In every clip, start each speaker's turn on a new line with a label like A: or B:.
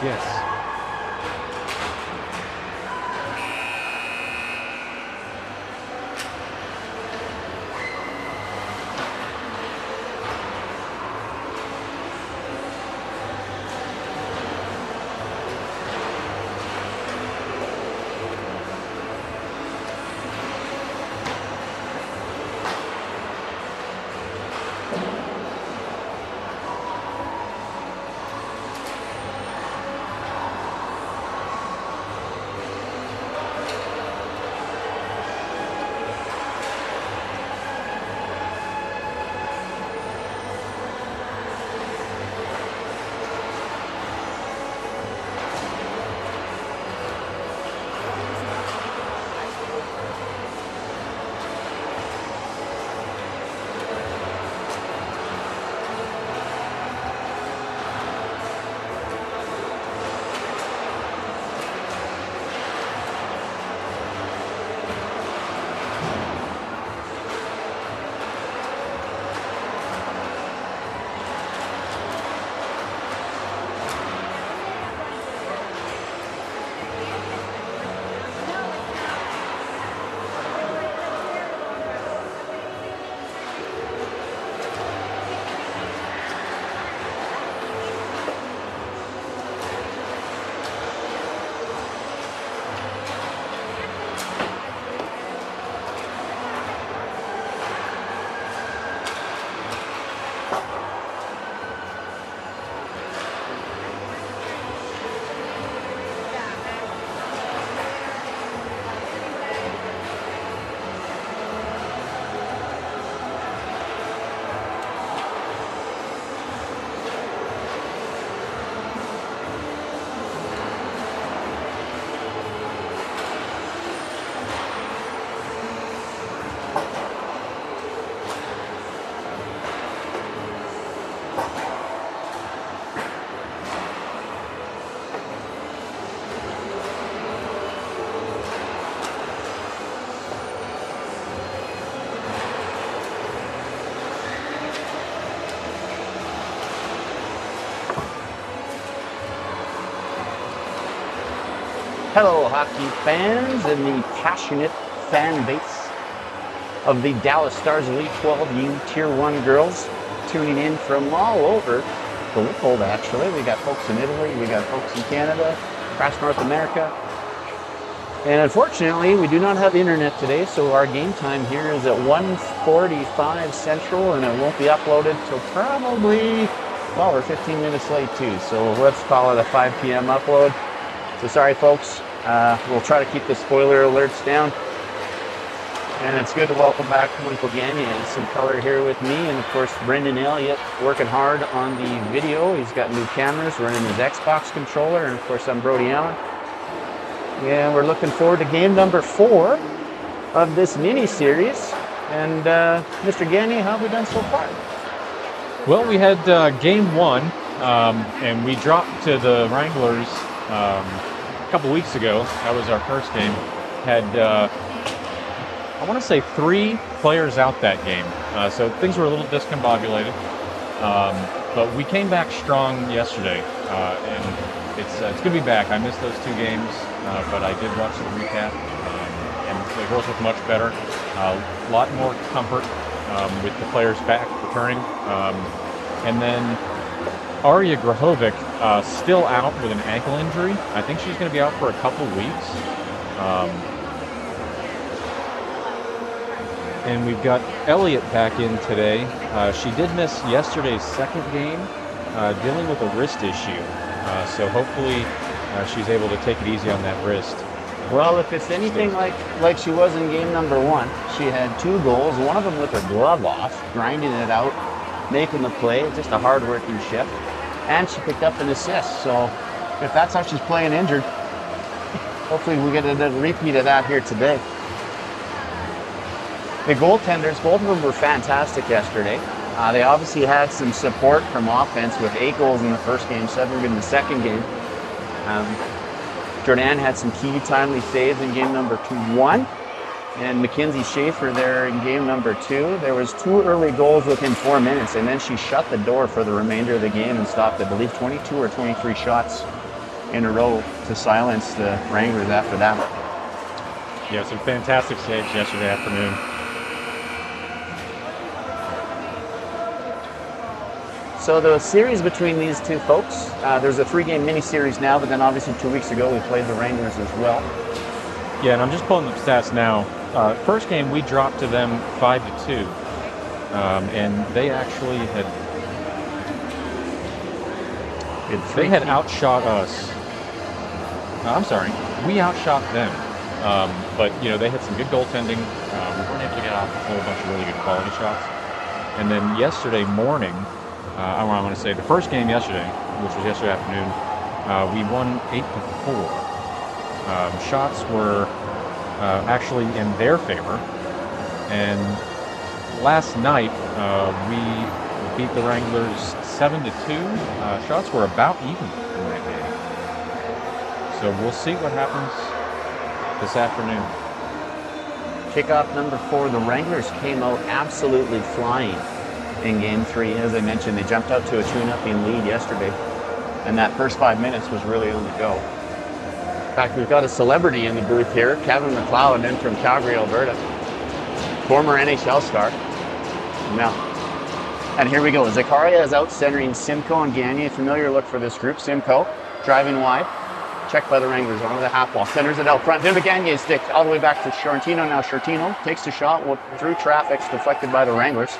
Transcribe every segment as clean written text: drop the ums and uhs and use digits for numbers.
A: Yes.
B: Hello, hockey fans and the passionate fan base of the Dallas Stars Elite 12U Tier 1 girls tuning in from all over the world, actually. We got folks in Italy, we got folks in Canada, across North America. And unfortunately, we do not have internet today, so our game time here is at 1:45 Central, and it won't be uploaded till probably, well, we're 15 minutes late too, so let's call it a 5 p.m. upload. So sorry, folks. We'll try to keep the spoiler alerts down. And it's good to welcome back Michael Gagne and some color here with me. And of course, Brendan Elliott working hard on the video. He's got new cameras, running his Xbox controller. And of course, I'm Brody Allen. Yeah, we're looking forward to game number 4 of this mini-series. And Mr. Gagne, how have we done so far?
A: Well, we had game 1, and we dropped to the Wranglers a couple weeks ago. That was our first game. Had, I want to say 3 players out that game. So things were a little discombobulated. But we came back strong yesterday. And it's good to be back. I missed those 2 games, but I did watch the recap. And the girls look much better. A lot more comfort with the players back returning. And then Arya Grahovic still out with an ankle injury. I think she's going to be out for a couple weeks. And we've got Elliott back in today. She did miss yesterday's second game, dealing with a wrist issue. So hopefully she's able to take it easy on that wrist.
B: Well, if it's anything like she was in game number 1, she had 2 goals, one of them with her glove off, grinding it out, making the play, just a hard-working shift. And she picked up an assist, so if that's how she's playing injured, hopefully we get a repeat of that here today. The goaltenders, both of them were fantastic yesterday. They obviously had some support from offense with 8 goals in the first game, 7 in the second game. Jordan had some key timely saves in game number 1. And Mackenzie Schaefer there in game number 2. There was 2 early goals within 4 minutes, and then she shut the door for the remainder of the game and stopped, I believe, 22 or 23 shots in a row to silence the Wranglers after that.
A: Yeah, some fantastic saves yesterday afternoon.
B: So the series between these two folks, there's a 3-game mini-series now, but then obviously 2 weeks ago we played the Wranglers as well.
A: Yeah, and I'm just pulling up stats now. First game we dropped to them 5-2, and they actually had outshot us. I'm sorry, we outshot them. But they had some good goaltending. We weren't able to get off a whole bunch of really good quality shots. And then yesterday morning, I want to say the first game yesterday, which was yesterday afternoon, we won 8-4. Shots were actually in their favor. And last night we beat the Wranglers 7-2. Shots were about even in that game. So we'll see what happens this afternoon.
B: Kickoff number 4, the Wranglers came out absolutely flying in Game 3. As I mentioned, they jumped out to a 2-0 lead yesterday, and that first 5 minutes was really on the go. In fact, we've got a celebrity in the booth here, Kevin McLeod, in from Calgary, Alberta, former NHL star. Now, and here we go. Zakaria is out centering Simcoe and Gagne. A familiar look for this group. Simcoe driving wide. Checked by the Wranglers onto the half wall. Centers it out front. Viva Gagne stick all the way back to Shortino. Now Shortino takes the shot through traffic, deflected by the Wranglers.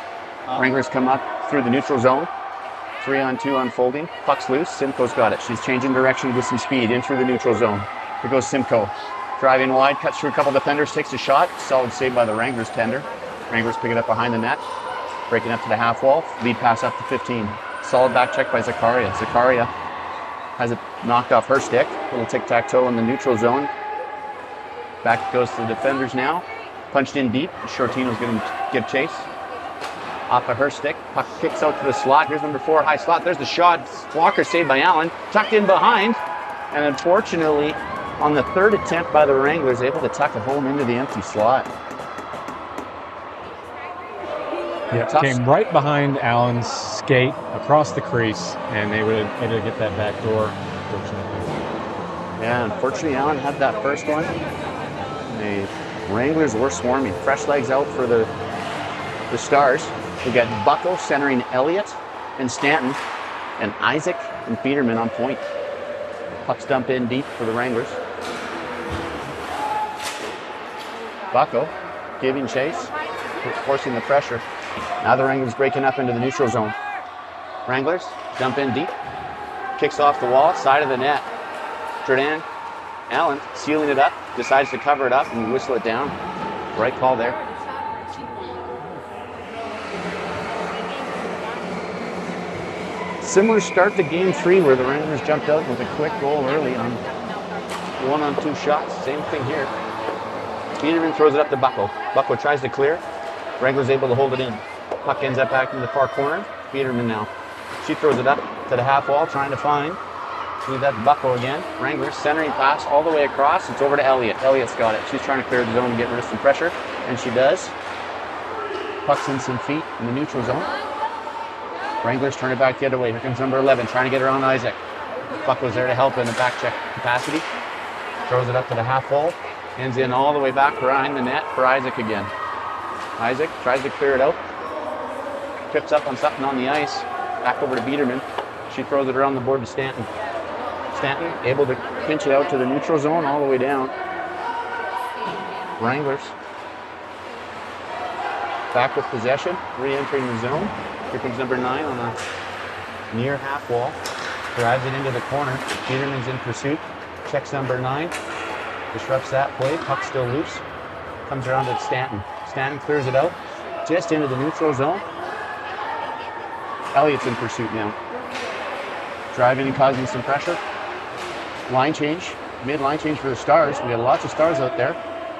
B: Wranglers come up through the neutral zone. 3-on-2 unfolding. Puck's loose. Simcoe's got it. She's changing direction with some speed in through the neutral zone. Here goes Simcoe. Driving wide, cuts through a couple defenders, takes a shot. Solid save by the Wranglers tender. Wranglers pick it up behind the net. Breaking up to the half wall. Lead pass up to 15. Solid back check by Zakaria. Zakaria has it knocked off her stick. Little tic-tac-toe in the neutral zone. Back goes to the defenders now. Punched in deep. Shortino's going to give chase. Off of her stick. Puck kicks out to the slot. Here's number 4, high slot. There's the shot. Walker saved by Allen. Tucked in behind. And unfortunately, on the third attempt by the Wranglers, able to tuck it home into the empty slot.
A: Yeah, came right behind Allen's skate across the crease, and they were able to get that back door, fortunately.
B: Yeah, unfortunately, Allen had that first one. The Wranglers were swarming. Fresh legs out for the Stars. We got Bucko centering Elliott and Stanton, and Isaac and Peterman on point. Pucks dump in deep for the Wranglers. Bucko giving chase, forcing the pressure. Now the Wranglers breaking up into the neutral zone. Wranglers dump in deep. Kicks off the wall, side of the net. Jordan Allen sealing it up, decides to cover it up and whistle it down. Right call there. Similar start to Game 3 where the Wranglers jumped out with a quick goal early on 1-on-2 shots. Same thing here. Peterman throws it up to Bucko. Bucko tries to clear. Wranglers able to hold it in. Puck ends up back in the far corner. Peterman now. She throws it up to the half wall, trying to find. Leave that to Bucko again. Wranglers centering pass all the way across. It's over to Elliott. Elliott's got it. She's trying to clear the zone and get rid of some pressure, and she does. Puck's in some feet in the neutral zone. Wranglers turn it back the other way. Here comes number 11, trying to get around Isaac. Bucko's there to help in the back check capacity. Throws it up to the half wall. Ends in all the way back behind the net for Isaac again. Isaac tries to clear it out. Trips up on something on the ice. Back over to Biederman. She throws it around the board to Stanton. Stanton able to pinch it out to the neutral zone all the way down. Wranglers back with possession, re-entering the zone. Here comes number 9 on a near half wall. Drives it into the corner. Biederman's in pursuit. Checks number 9. Disrupts that play. Puck still loose. Comes around to Stanton. Stanton clears it out. Just into the neutral zone. Elliott's in pursuit now. Driving and causing some pressure. Line change. Mid-line change for the Stars. We had lots of Stars out there.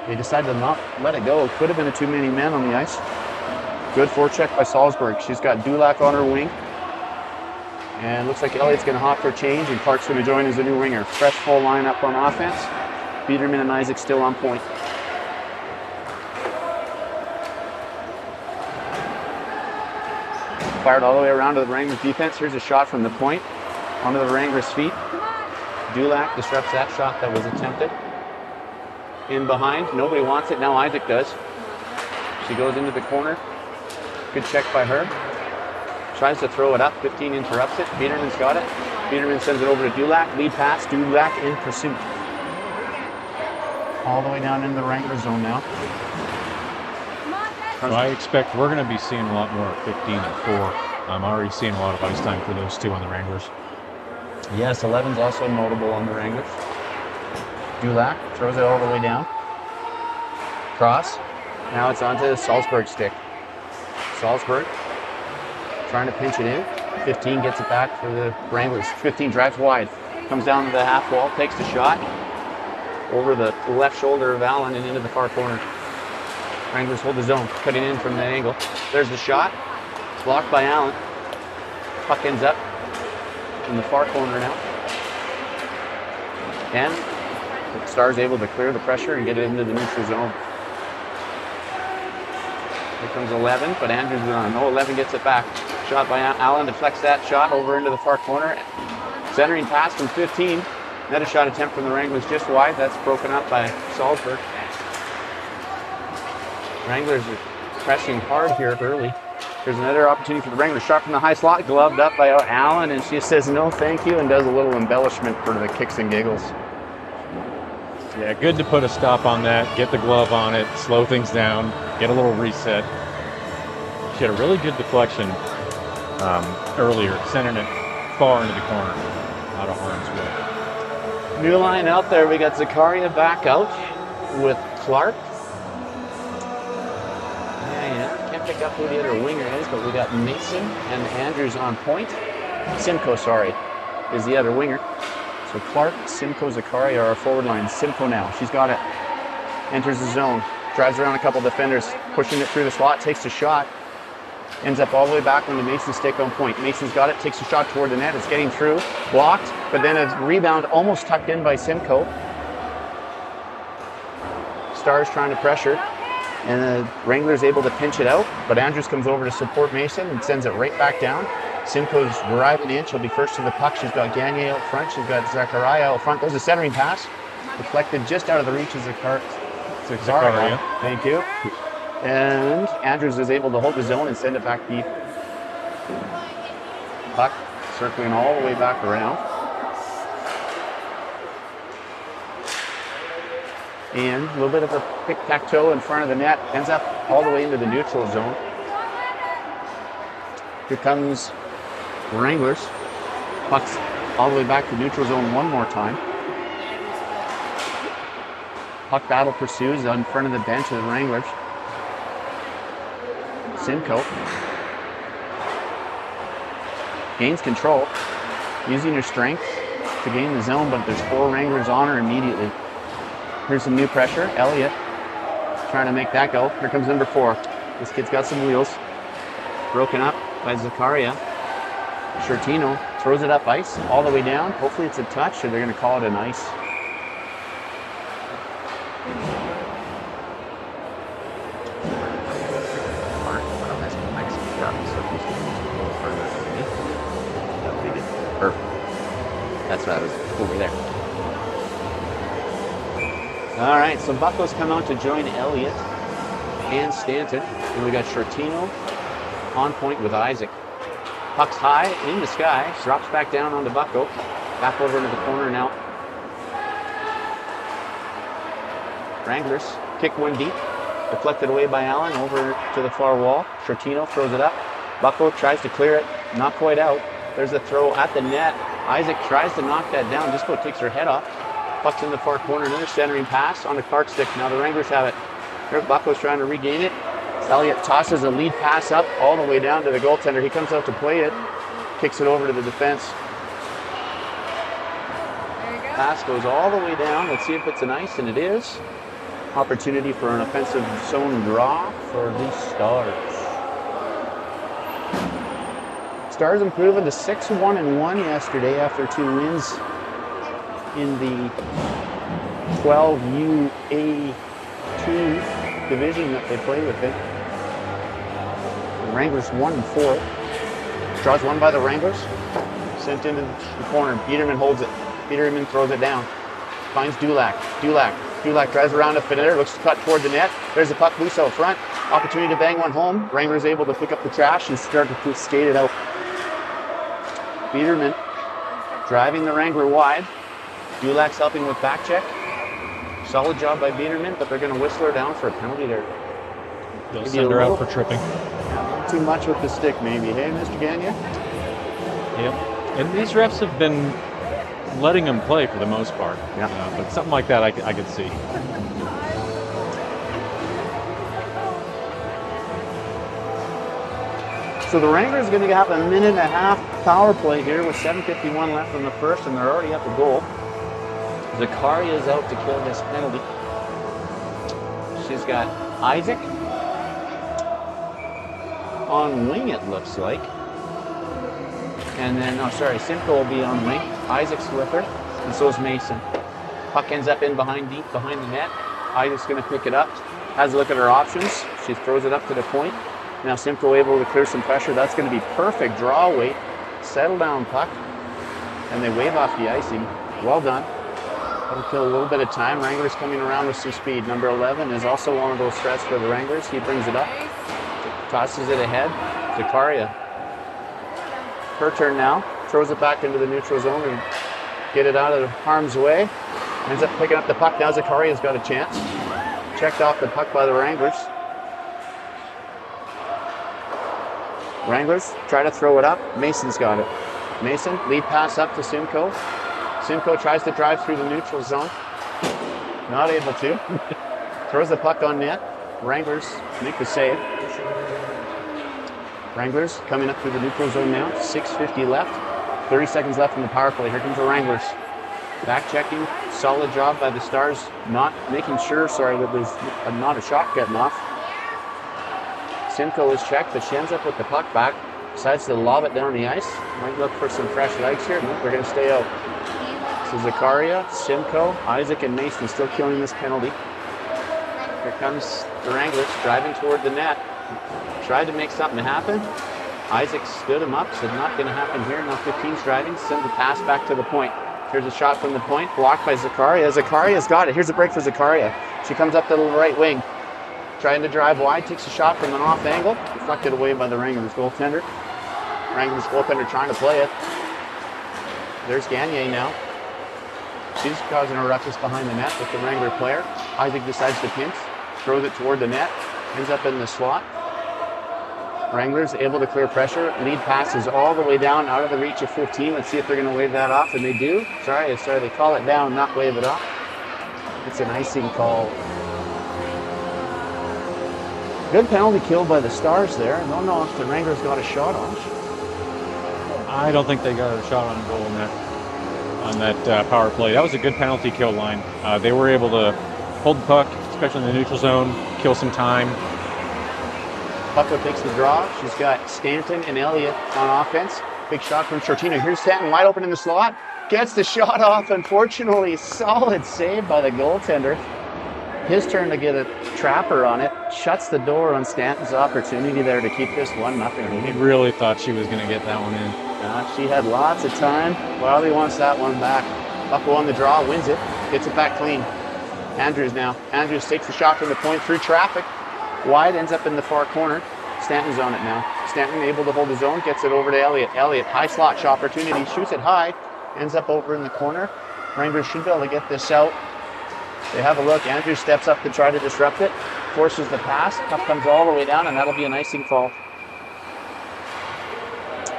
B: They decided to not let it go. Could have been a too many men on the ice. Good forecheck by Salzburg. She's got Dulac on her wing. And looks like Elliott's going to hop for change, and Clark's going to join as a new winger. Fresh full lineup on offense. Biederman and Isaac still on point. Fired all the way around to the Wranglers defense. Here's a shot from the point onto the Wranglers' feet. Dulac disrupts that shot that was attempted. In behind, nobody wants it, now Isaac does. She goes into the corner. Good check by her. Tries to throw it up, 15 interrupts it. Biederman's got it. Biederman sends it over to Dulac. Lead pass, Dulac in pursuit. All the way down into the Wrangler zone now.
A: So I expect we're going to be seeing a lot more 15 and 4. I'm already seeing a lot of ice time for those two on the Wranglers.
B: Yes, 11's also notable on the Wranglers. Dulac throws it all the way down. Cross. Now it's onto the Salzburg stick. Salzburg trying to pinch it in. 15 gets it back for the Wranglers. 15 drives wide. Comes down to the half wall, takes the shot. Over the left shoulder of Allen and into the far corner. Wranglers hold the zone, cutting in from the angle. There's the shot. It's blocked by Allen. Puck ends up in the far corner now. And the Stars able to clear the pressure and get it into the neutral zone. Here comes 11, but Andrews is on. No, 11 gets it back. Shot by Allen, deflects that shot over into the far corner. Centering pass from 15. Another shot attempt from the Wranglers just wide. That's broken up by Salzburg. Wranglers are pressing hard here early. There's another opportunity for the Wranglers. Shot from the high slot, gloved up by Allen, and she says no thank you and does a little embellishment for the kicks and giggles.
A: Yeah, good to put a stop on that, get the glove on it, slow things down, get a little reset. She had a really good deflection earlier, sending it far into the corner, out of harm's way.
B: New line out there. We got Zakaria back out with Clark. Can't pick up who the other winger is, but we got Mason and Andrews on point. Simcoe, sorry, is the other winger. So Clark, Simcoe, Zakaria are our forward line. Simcoe now, she's got it. Enters the zone, drives around a couple defenders, pushing it through the slot, takes a shot. Ends up all the way back on the Mason stick on point. Mason's got it, takes a shot toward the net. It's getting through, blocked, but then a rebound almost tucked in by Simcoe. Stars trying to pressure, and the Wranglers able to pinch it out, but Andrews comes over to support Mason and sends it right back down. Simcoe's driving in. She'll be first to the puck. She's got Gagne out front. She's got Zakaria out front. There's a centering pass. Deflected just out of the reach of Zakaria. Thank you. And Andrews is able to hold the zone and send it back deep. Puck circling all the way back around. And a little bit of a tic-tac-toe in front of the net. Ends up all the way into the neutral zone. Here comes Wranglers. Puck's all the way back to neutral zone one more time. Puck battle pursues in front of the bench of the Wranglers. Simcoe gains control, using her strength to gain the zone, but there's 4 Wranglers on her immediately. Here's some new pressure. Elliott trying to make that go. Here comes number 4. This kid's got some wheels. Broken up by Zakaria. Shortino throws it up ice all the way down. Hopefully it's a touch, or they're going to call it an ice. That's what I was over there. All right, so Buckles come out to join Elliott and Stanton. And we got Shortino on point with Isaac. Puck's high in the sky, drops back down onto Bucko. Back over into the corner now. Wranglers kick one deep. Deflected away by Allen over to the far wall. Shortino throws it up. Bucko tries to clear it. Not quite out. There's a throw at the net. Isaac tries to knock that down. Just about takes her head off. Puck's in the far corner. Another centering pass on the Clark stick. Now the Wranglers have it. Here Bucko's trying to regain it. Elliott tosses a lead pass up all the way down to the goaltender. He comes out to play it. Kicks it over to the defense. Pass goes all the way down. Let's see if it's an ice, and it is. Opportunity for an offensive zone draw for the Stars. Stars improving to 6-1-1 yesterday after 2 wins in the 12UA2 division that they play within. The Wranglers 1-4. Draws one by the Wranglers. Sent into the corner. Biederman holds it. Biederman throws it down. Finds Dulac. Dulac drives around a defender, looks to cut toward the net. There's a puck loose out front. Opportunity to bang one home. Wranglers able to pick up the trash and start to skate it out. Biederman driving the Wrangler wide. Dulac's helping with back check. Solid job by Biederman, but they're going to whistle her down for a penalty there.
A: They'll send her out for tripping.
B: Yeah, too much with the stick, maybe. Hey, Mr. Gagnon?
A: Yep. And these refs have been letting them play for the most part.
B: Yeah.
A: But something like that I could see.
B: So the Wranglers are going to have a minute and a half power play here with 7:51 left in the first, and they're already at the goal. Zakaria is out to kill this penalty. She's got Isaac on wing, it looks like. And then, Simcoe will be on wing. Isaac's with her, and so is Mason. Puck ends up in behind the net. Isaac's going to pick it up, has a look at her options. She throws it up to the point. Now Simcoe able to clear some pressure. That's going to be perfect draw weight. Settle down puck, and they wave off the icing. Well done. That'll kill a little bit of time. Wranglers coming around with some speed. Number 11 is also one of those threats for the Wranglers. He brings it up, tosses it ahead. Zakaria. Her turn now. Throws it back into the neutral zone and get it out of harm's way. Ends up picking up the puck. Now Zakaria's got a chance. Checked off the puck by the Wranglers. Wranglers try to throw it up. Mason's got it. Mason, lead pass up to Simcoe. Simcoe tries to drive through the neutral zone. Not able to. Throws the puck on net. Wranglers make the save. Wranglers coming up through the neutral zone now. 6:50 left. 30 seconds left in the power play. Here comes the Wranglers. Back checking. Solid job by the Stars. Not making sure, that there's not a shot getting off. Simcoe is checked, but she ends up with the puck back. Decides to lob it down the ice. Might look for some fresh legs here. Nope, they're going to stay out. So Zakaria, Simcoe, Isaac, and Mason still killing this penalty. Here comes the Wranglers driving toward the net. Tried to make something happen. Isaac stood him up, said not going to happen here. Now 15's driving, send the pass back to the point. Here's a shot from the point, blocked by Zakaria. Zakaria's got it. Here's a break for Zakaria. She comes up to the right wing. Trying to drive wide, takes a shot from an off angle, deflected away by the Wranglers goaltender. Wranglers goaltender trying to play it. There's Gagnon now. She's causing a ruckus behind the net with the Wrangler player. Isaac decides to pinch, throws it toward the net, ends up in the slot. Wranglers able to clear pressure. Lead passes all the way down out of the reach of 15. Let's see if they're going to wave that off, and they do. Sorry, they call it down, not wave it off. It's an icing call. Good penalty kill by the Stars there. I don't know if the Wranglers got a shot off.
A: I don't think they got a shot on goal on that power play. That was a good penalty kill line. They were able to hold the puck, especially in the neutral zone, kill some time.
B: Buckler takes the draw. She's got Stanton and Elliott on offense. Big shot from Shortino. Here's Stanton wide open in the slot. Gets the shot off, unfortunately. Solid save by the goaltender. His turn to get a trapper on it. Shuts the door on Stanton's opportunity there to keep this 1-0.
A: He really thought she was going to get that one in.
B: She had lots of time. Well, he wants that one back. Buckle on the draw, wins it. Gets it back clean. Andrews now. Andrews takes the shot from the point through traffic. Wide, ends up in the far corner. Stanton's on it now. Stanton able to hold his own, gets it over to Elliott. Elliott, high slot shot opportunity, shoots it high, ends up over in the corner. Wranglers should be able to get this out. They have a look. Andrews steps up to try to disrupt it, forces the pass. Puck comes all the way down, and that'll be an icing call.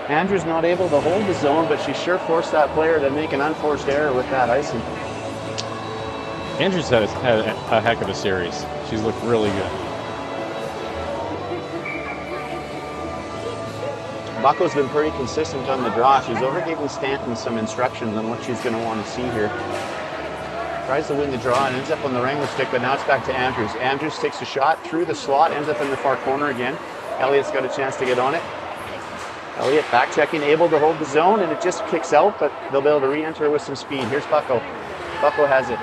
B: Andrews not able to hold the zone, but she sure forced that player to make an unforced error with that icing.
A: Andrews had a heck of a series. She's looked really good.
B: Bucko's been pretty consistent on the draw. She's over giving Stanton some instructions on what she's going to want to see here. Tries to win the draw and ends up on the Wrangler stick, but now it's back to Andrews. Andrews takes a shot through the slot, ends up in the far corner again. Elliott's got a chance to get on it. Elliott back checking, able to hold the zone, and it just kicks out, but they'll be able to re-enter with some speed. Here's Bucko. Bucko has it.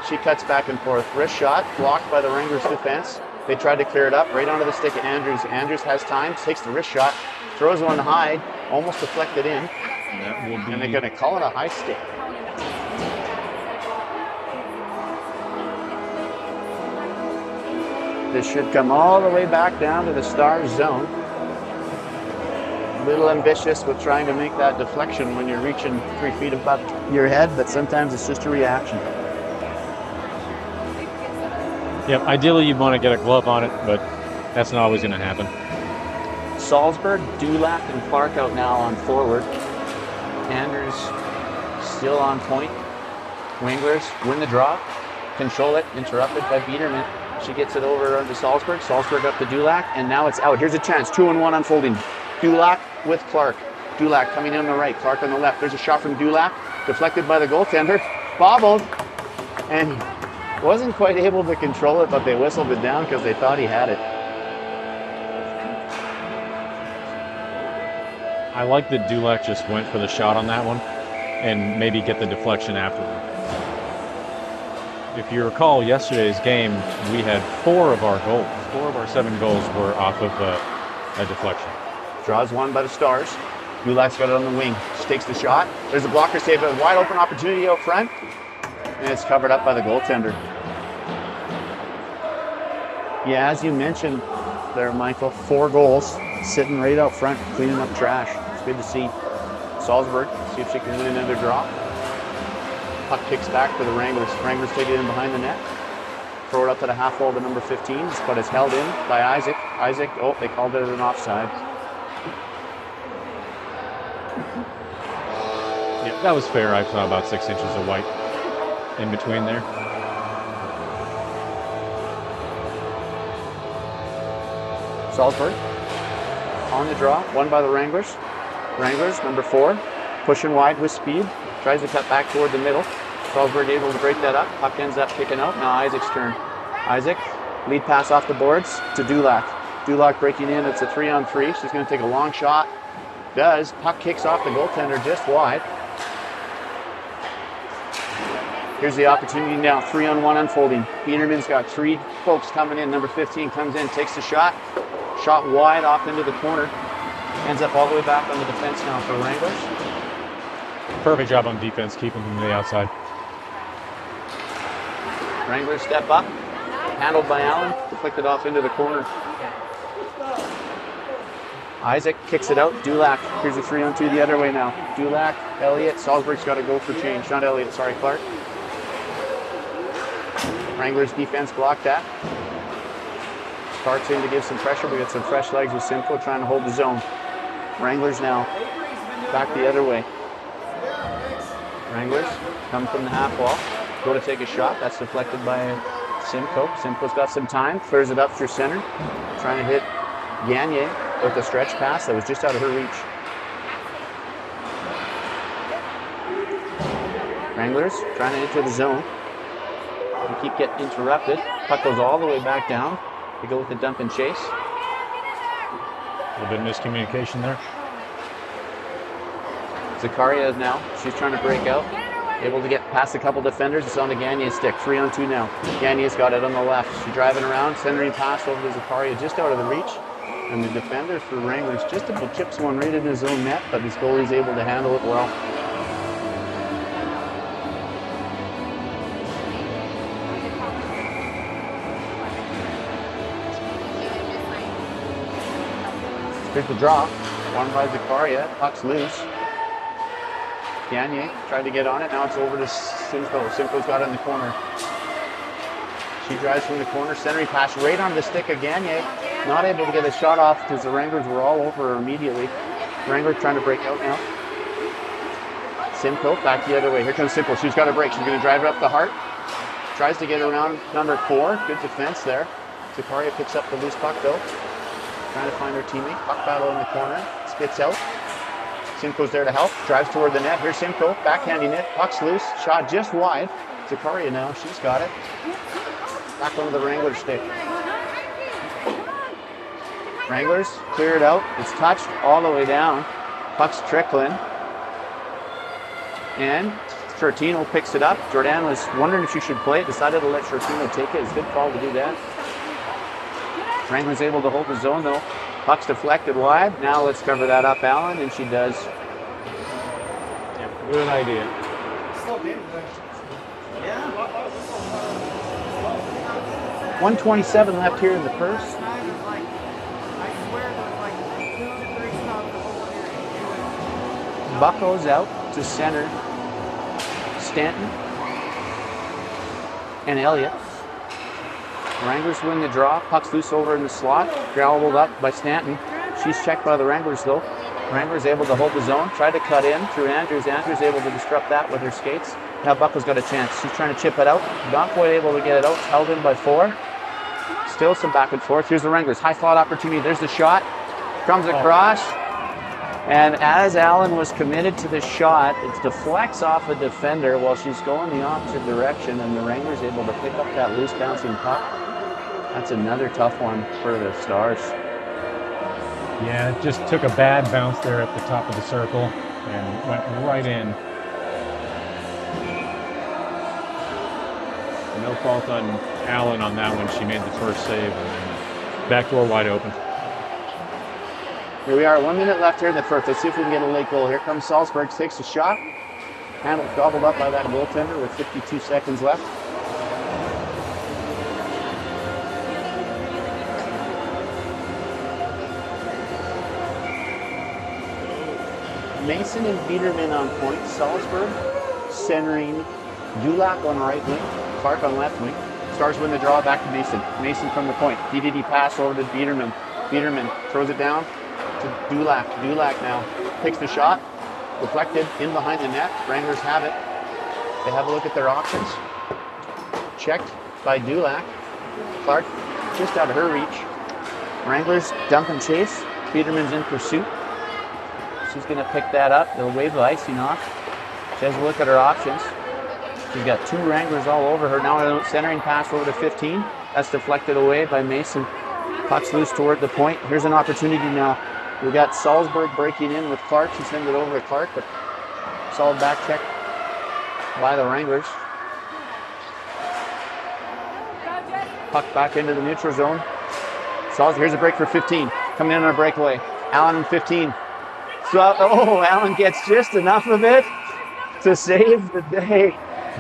B: She cuts back and forth. Wrist shot, blocked by the Wranglers defense. They tried to clear it up, right onto the stick of Andrews. Andrews has time, takes the wrist shot, throws one high, almost deflected in. And they're going to call it a high stick. This should come all the way back down to the Stars zone. A little ambitious with trying to make that deflection when you're reaching 3 feet above your head, but sometimes it's just a reaction.
A: Yep, ideally you'd want to get a glove on it, but that's not always going to happen.
B: Salzburg, Dulac, and Clark out now on forward. Anders still on point. Wranglers win the draw, control it, interrupted by Biederman. She gets it over onto Salzburg. Salzburg up to Dulac, and now it's out. Here's a chance, 2-on-1 unfolding. Dulac with Clark. Dulac coming in on the right, Clark on the left. There's a shot from Dulac, deflected by the goaltender. Bobbled, and he wasn't quite able to control it, but they whistled it down because they thought he had it.
A: I like that Dulac just went for the shot on that one and maybe get the deflection afterward. If you recall yesterday's game, we had 4 of our goals. 4 of our 7 goals were off of a deflection.
B: Draws one by the Stars. Dulac's got it on the wing. She takes the shot. There's a blocker save, a wide open opportunity out front. And it's covered up by the goaltender. Yeah, as you mentioned there, Michael, 4 goals sitting right out front, cleaning up trash. It's good to see. Salzburg, see if she can win another draw. Puck kicks back to the Wranglers. Wranglers take it in behind the net. Throw it up to the half wall to number 15, but it's held in by Isaac. Isaac, oh, they called it an offside.
A: Yeah, that was fair. I saw about 6 inches of white in between there.
B: Salzburg on the draw, won by the Wranglers. Wranglers, number 4, pushing wide with speed. Tries to cut back toward the middle. Salzburg able to break that up. Puck ends up kicking out. Now Isaac's turn. Isaac, lead pass off the boards to Dulac. Dulac breaking in. It's a 3-on-3. She's going to take a long shot. Does. Puck kicks off the goaltender just wide. Here's the opportunity now. 3-on-1 unfolding. Biederman's got 3 folks coming in. Number 15 comes in, takes the shot. Shot wide off into the corner. Ends up all the way back on the defense now for Wranglers.
A: Perfect job on defense, keeping them to the outside.
B: Wranglers step up. Handled by Allen. Deflected off into the corner. Isaac kicks it out. Dulac. Here's a 3-on-2 the other way now. Dulac, Elliott. Salzburg's got to go for change. Not Elliott, sorry, Clark. Wranglers defense blocked that. Starts in to give some pressure. We got some fresh legs with Simcoe trying to hold the zone. Wranglers now back the other way. Wranglers come from the half wall. Go to take a shot. That's deflected by Simcoe. Simcoe's got some time. Clears it up through center. Trying to hit Gagne with a stretch pass that was just out of her reach. Wranglers trying to enter the zone. They keep getting interrupted. Puck goes all the way back down. They go with the dump and chase.
A: A little bit of miscommunication there.
B: Zakaria now. She's trying to break out. Able to get past a couple defenders. It's on the Gagne's stick. 3-on-2 now. Gagne's got it on the left. She's driving around. Centering pass over to Zakaria just out of the reach. And the defender for Wranglers just about chips one right in his own net, but his goalie's able to handle it well. Here's the draw. Won by Zakaria. Puck's loose. Gagne tried to get on it. Now it's over to Simcoe. Simcoe's got it in the corner. She drives from the corner. Centering pass right on the stick of Gagne. Not able to get a shot off because the Wranglers were all over her immediately. Wranglers trying to break out now. Simcoe back the other way. Here comes Simcoe. She's got a break. She's going to drive it up the heart. Tries to get around number 4. Good defense there. Zakaria picks up the loose puck though. Trying to find her teammate. Puck battle in the corner. Spits out. Simcoe's there to help. Drives toward the net. Here's Simcoe. Backhanding it. Puck's loose. Shot just wide. Zakaria now. She's got it. Back onto the Wrangler stick. Wranglers clear it out. It's touched all the way down. Puck's trickling. And Shortino picks it up. Jordan was wondering if she should play it. Decided to let Shortino take it. It's a good call to do that. Wrangler's able to hold the zone though. Puck's deflected wide. Now let's cover that up, Allen, and she does.
A: Yeah, good idea.
B: 1:27 left here in the first. Buckles out to center. Stanton and Elliott. Wranglers win the draw. Puck's loose over in the slot. Gobbled up by Stanton. She's checked by the Wranglers though. Wranglers able to hold the zone. Tried to cut in through Andrews. Andrews able to disrupt that with her skates. Now Buckle's got a chance. She's trying to chip it out. Not quite able to get it out. Held in by 4. Still some back and forth. Here's the Wranglers. High slot opportunity. There's the shot. Comes across. And as Allen was committed to the shot, it deflects off a defender while she's going the opposite direction, and the Wranglers able to pick up that loose bouncing puck. That's another tough one for the Stars.
A: Yeah, it just took a bad bounce there at the top of the circle and went right in. No fault on Allen on that one. She made the first save, and back door wide open.
B: Here we are, 1 minute left here in the first. Let's see if we can get a late goal. Here comes Salzburg, takes a shot. Handled, gobbled up by that goaltender with 52 seconds left. Mason and Biederman on point. Salzburg centering Dulac on right wing, Clark on left wing. Stars win the draw, back to Mason. Mason from the point. DDD pass over to Biederman. Biederman throws it down to Dulac. Dulac now takes the shot. Deflected in behind the net. Wranglers have it. They have a look at their options. Checked by Dulac. Clark just out of her reach. Wranglers dump and chase. Biederman's in pursuit. She's going to pick that up. They'll wave the icing off. She has a look at her options. She's got 2 Wranglers all over her. Now a centering pass over to 15. That's deflected away by Mason. Puck's loose toward the point. Here's an opportunity now. We got Salzburg breaking in with Clark. She sends it over to Clark, but solid back check by the Wranglers. Puck back into the neutral zone. Here's a break for 15. Coming in on a breakaway. Allen and 15. So, Allen gets just enough of it to save the day.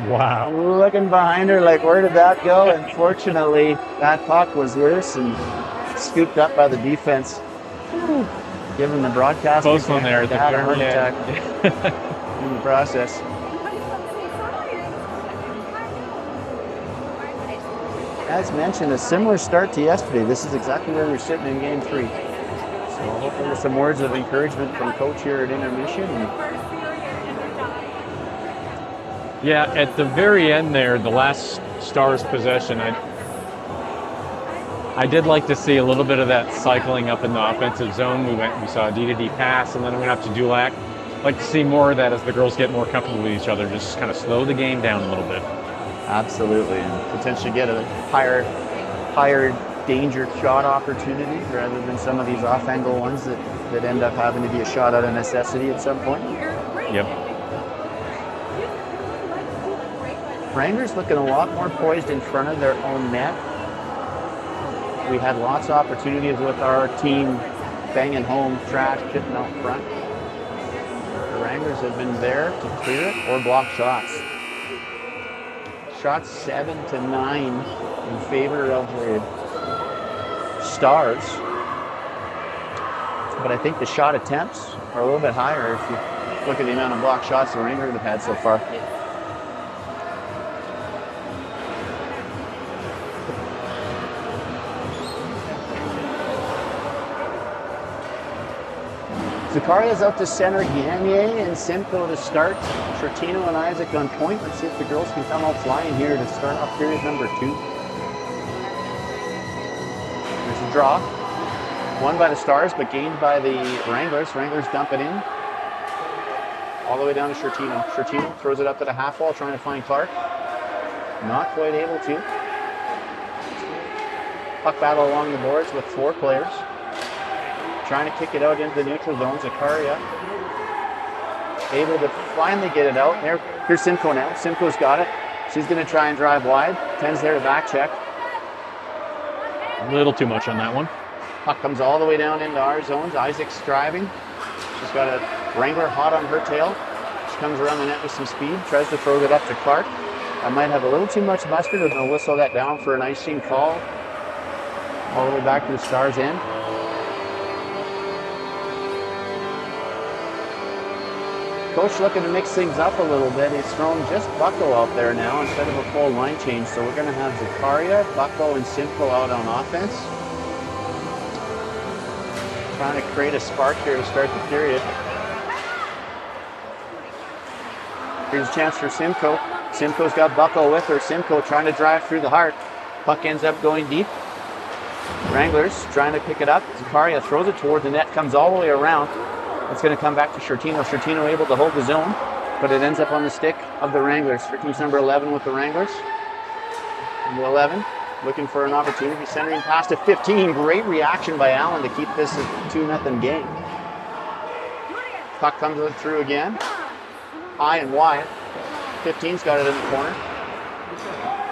A: Wow.
B: Looking behind her like, where did that go? Unfortunately, that puck was loose and scooped up by the defense. Given the broadcast,
A: close one there.
B: They had a heart attack in the process. As mentioned, a similar start to yesterday. This is exactly where we're sitting in Game 3. So hopefully with some words of encouragement from Coach here at intermission.
A: Yeah, at the very end there, the last Stars possession, I did like to see a little bit of that cycling up in the offensive zone. We saw a D-to-D pass, and then we went up to Dulac. I'd like to see more of that as the girls get more comfortable with each other, just kind of slow the game down a little bit.
B: Absolutely, and potentially get a higher danger shot opportunity rather than some of these off-angle ones that end up having to be a shot out of necessity at some point.
A: Yep.
B: Wranglers looking a lot more poised in front of their own net. We had lots of opportunities with our team banging home trash, chipping out front. The Wranglers have been there to clear it or block shots. Shots 7-9 in favor of the Stars. But I think the shot attempts are a little bit higher if you look at the amount of block shots the Wranglers have had so far. Zakaria's out to center, Gagnier and Simcoe to start. Shortino and Isaac on point. Let's see if the girls can come out flying here to start off period number 2. There's a draw. Won by the Stars, but gained by the Wranglers. Wranglers dump it in. All the way down to Shortino. Shortino throws it up to the half wall, trying to find Clark. Not quite able to. Puck battle along the boards with 4 players. Trying to kick it out into the neutral zone. Zakaria able to finally get it out. Here's Simcoe now. Simcoe's got it. She's going to try and drive wide. 10's there to back check.
A: A little too much on that one.
B: Puck comes all the way down into our zones. Isaac's driving. She's got a Wrangler hot on her tail. She comes around the net with some speed. Tries to throw it up to Clark. I might have a little too much mustard, and I'll whistle that down for an icing call all the way back to the Stars end. Coach looking to mix things up a little bit. He's thrown just Bucko out there now instead of a full line change. So we're going to have Zakaria, Bucko, and Simcoe out on offense. Trying to create a spark here to start the period. Here's a chance for Simcoe. Simcoe's got Bucko with her. Simcoe trying to drive through the heart. Puck ends up going deep. Wranglers trying to pick it up. Zakaria throws it toward the net, comes all the way around. It's going to come back to Shortino. Shortino able to hold the zone, but it ends up on the stick of the Wranglers. Here comes number 11 with the Wranglers. Number 11 looking for an opportunity, centering pass to 15. Great reaction by Allen to keep this a 2-0 game. Puck comes through again. High and wide. 15's got it in the corner.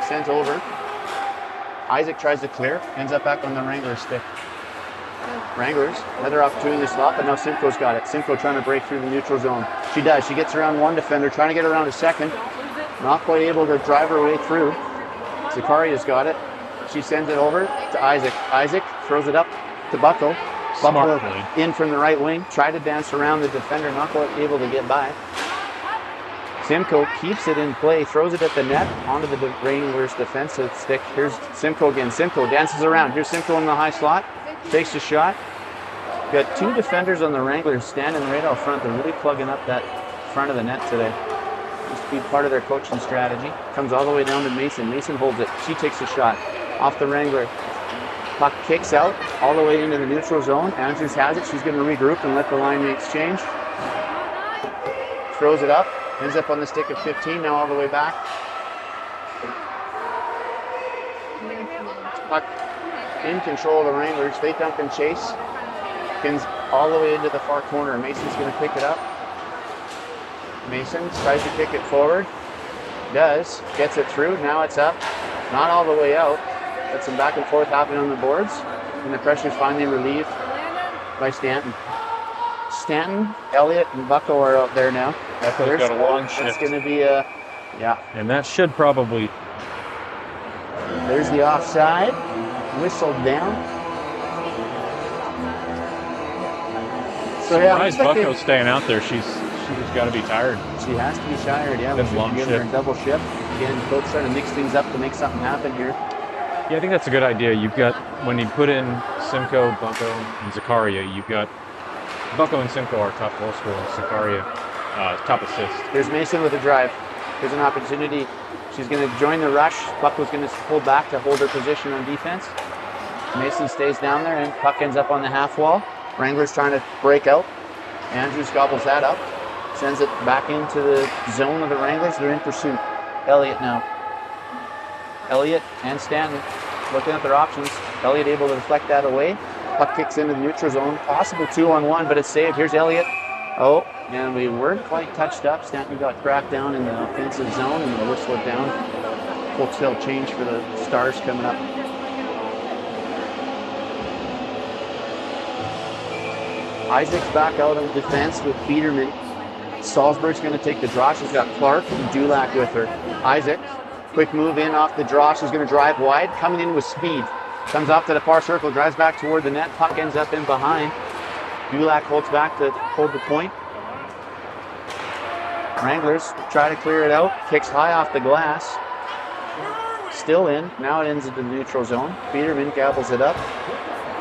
B: Sent over. Isaac tries to clear. Ends up back on the Wranglers stick. Wranglers, another opportunity to stop, but now Simcoe's got it. Simcoe trying to break through the neutral zone. She does. She gets around one defender, trying to get around a second. Not quite able to drive her way through. Zakaria's got it. She sends it over to Isaac. Isaac throws it up to Bucko. Bucko in from the right wing. Tried to dance around the defender, not quite able to get by. Simcoe keeps it in play, throws it at the net onto the Wranglers defensive stick. Here's Simcoe again. Simcoe dances around. Here's Simcoe in the high slot. Takes a shot. Got two defenders on the Wranglers standing right out front. They're really plugging up that front of the net today. Must be part of their coaching strategy. Comes all the way down to Mason. Mason holds it. She takes a shot off the Wrangler. Puck kicks out all the way into the neutral zone. Andrews has it. She's going to regroup and let the line mates change. Throws it up. Ends up on the stick of 15. Now all the way back. Puck in control of the Wranglers. They dump and chase. Pins all the way into the far corner. Mason's going to pick it up. Mason tries to kick it forward. Does. Gets it through. Now it's up. Not all the way out. Got some back and forth happening on the boards. And the pressure's finally relieved by Stanton. Stanton, Elliott, and Bucko are out there now.
A: Bucko's got a long shift.
B: It's going to be a, yeah.
A: And that should probably...
B: There's the offside. Whistled down.
A: So yeah, surprised Bucko's staying out there. She's got to be tired.
B: She has to be tired. Yeah,
A: been long
B: give her a double shift. Again, both trying to mix things up to make something happen here.
A: Yeah, I think that's a good idea. You've got, when you put in Simcoe, Bucko, and Zakaria, you've got Bucko and Simcoe are top goal scorers. Zakaria, top assist.
B: Here's Mason with a drive. Here's an opportunity. She's going to join the rush. Bucko's going to pull back to hold her position on defense. Mason stays down there, and puck ends up on the half wall. Wranglers trying to break out. Andrews gobbles that up. Sends it back into the zone of the Wranglers. They're in pursuit. Elliott now. Elliott and Stanton looking at their options. Elliott able to deflect that away. Puck kicks into the neutral zone. Possible 2-on-1, but it's saved. Here's Elliott. Oh, and we weren't quite touched up. Stanton got cracked down in the offensive zone, and the whistle it down. Full still change for the Stars coming up. Isaac's back out on defense with Biederman. Salzburg's going to take the draw. She's got Clark and Dulac with her. Isaac, quick move in off the draw. She's going to drive wide, coming in with speed. Comes off to the far circle, drives back toward the net. Puck ends up in behind. Dulac holds back to hold the point. Wranglers try to clear it out. Kicks high off the glass. Still in. Now it ends into the neutral zone. Biederman gabbles it up.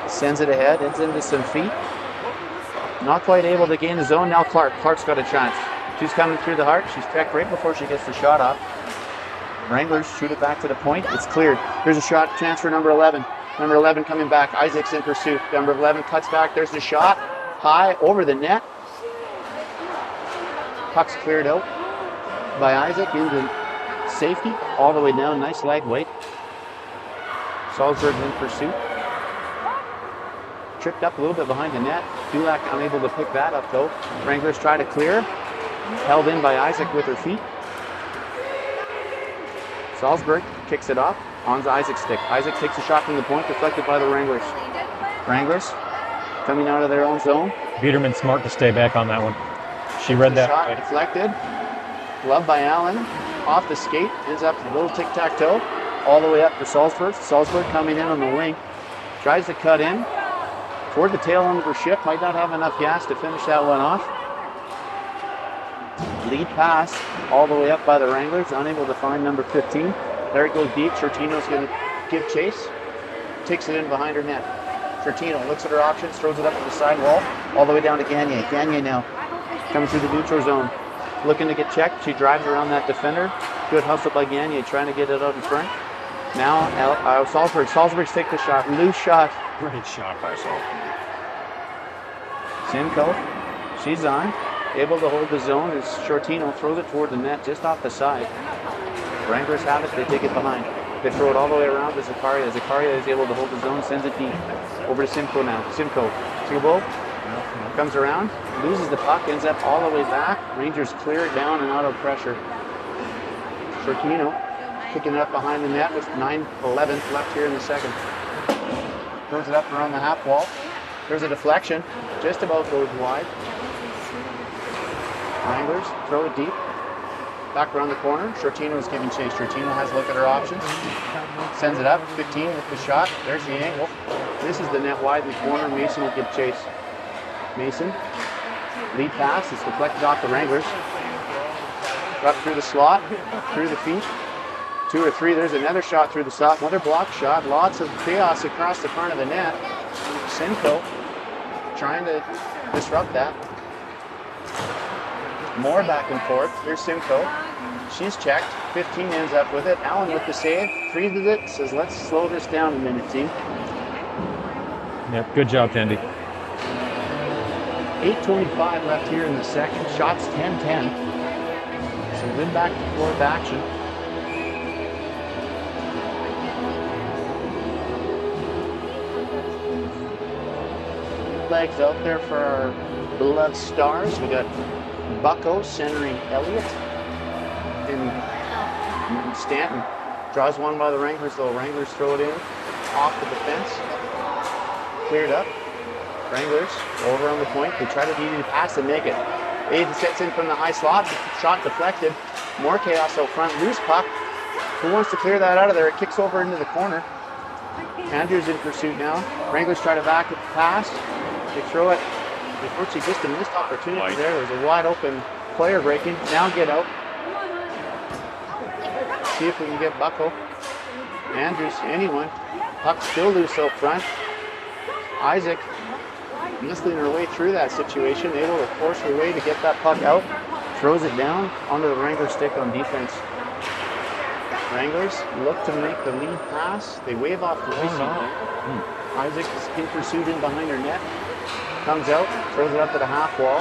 B: Sends it ahead. Ends into some feet. Not quite able to gain the zone. Now Clark. Clark's got a chance. She's coming through the heart. She's checked right before she gets the shot off. Wranglers shoot it back to the point. It's cleared. Here's a shot chance for number 11. Number 11 coming back. Isaac's in pursuit. Number 11 cuts back. There's the shot. High over the net. Puck's cleared out by Isaac into safety. All the way down. Nice leg weight. Salzburg in pursuit. Tripped up a little bit behind the net. Dulac unable to pick that up though. Wranglers try to clear. Held in by Isaac with her feet. Salzburg kicks it off. On Isaac's stick. Isaac takes a shot from the point, deflected by the Wranglers. Wranglers coming out of their own zone.
A: Biederman smart to stay back on that one. She read that.
B: Shot deflected. Glove by Allen. off the skate, ends up a little tic-tac-toe, all the way up for Salzburg. Salzburg coming in on the wing, tries to cut in toward the tail end of her ship, might not have enough gas to finish that one off. Lead pass all the way up by the Wranglers, unable to find number 15. There it goes deep. Shortino's going to give chase, takes it in behind her net. Shortino looks at her options, throws it up to the side wall, all the way down to Gagne. Gagne now coming through the neutral zone, looking to get checked. She drives around that defender. Good hustle by Gagne, trying to get it out in front. Now Salzburg. Salzburg's take the shot. Loose shot.
A: Great shot by Salzburg.
B: Simcoe, she's on. Able to hold the zone as Shortino throws it toward the net just off the side. Wranglers have it. They take it behind. They throw it all the way around to Zakaria. Zakaria is able to hold the zone, sends it deep. Over to Simcoe now. Simcoe. Simcoe comes around, loses the puck, ends up all the way back. Rangers clear it down and out of pressure. Shortino picking it up behind the net with 9:11 left here in the second. Throws it up around the half wall. There's a deflection. Just about goes wide. Wranglers throw it deep. Back around the corner. Shortino is giving chase. Shortino has a look at her options. Sends it up. 15 with the shot. There's the angle. This is the net wide in the corner. Mason will give chase. Mason. Lead pass. It's deflected off the Wranglers. Up through the slot. Through the feet. 2 or 3. There's another shot through the slot. Another block shot. Lots of chaos across the front of the net. Simcoe trying to disrupt that. More back and forth. Here's Simcoe. She's checked. 15 ends up with it. Allen with the save. Freezes it. Says, let's slow this down a minute, team.
A: Yep, good job, Tandy.
B: 8:25 left here in the second. Shots 10-10. So win back to fourth action. Legs out there for our Blood Stars. We got Bucko centering Elliott. And Stanton draws one by the Wranglers, though. Wranglers throw it in off the defense. Cleared up. Wranglers over on the point. They try to do the pass and make it. Aiden sets in from the high slot. Shot deflected. More chaos out front. Loose puck. Who wants to clear that out of there? It kicks over into the corner. Andrews in pursuit now. Wranglers try to back it pass. They throw it. Unfortunately, just a missed opportunity there. There's a wide open player breaking. Now get out. See if we can get Bucko. Andrews, anyone. Puck still loose out front. Isaac muscling her way through that situation, able to force her way to get that puck out. Throws it down onto the Wrangler stick on defense. Wranglers look to make the lead pass. They wave off the icing. Isaac is in pursuit in behind her net. Comes out, throws it up to the half wall.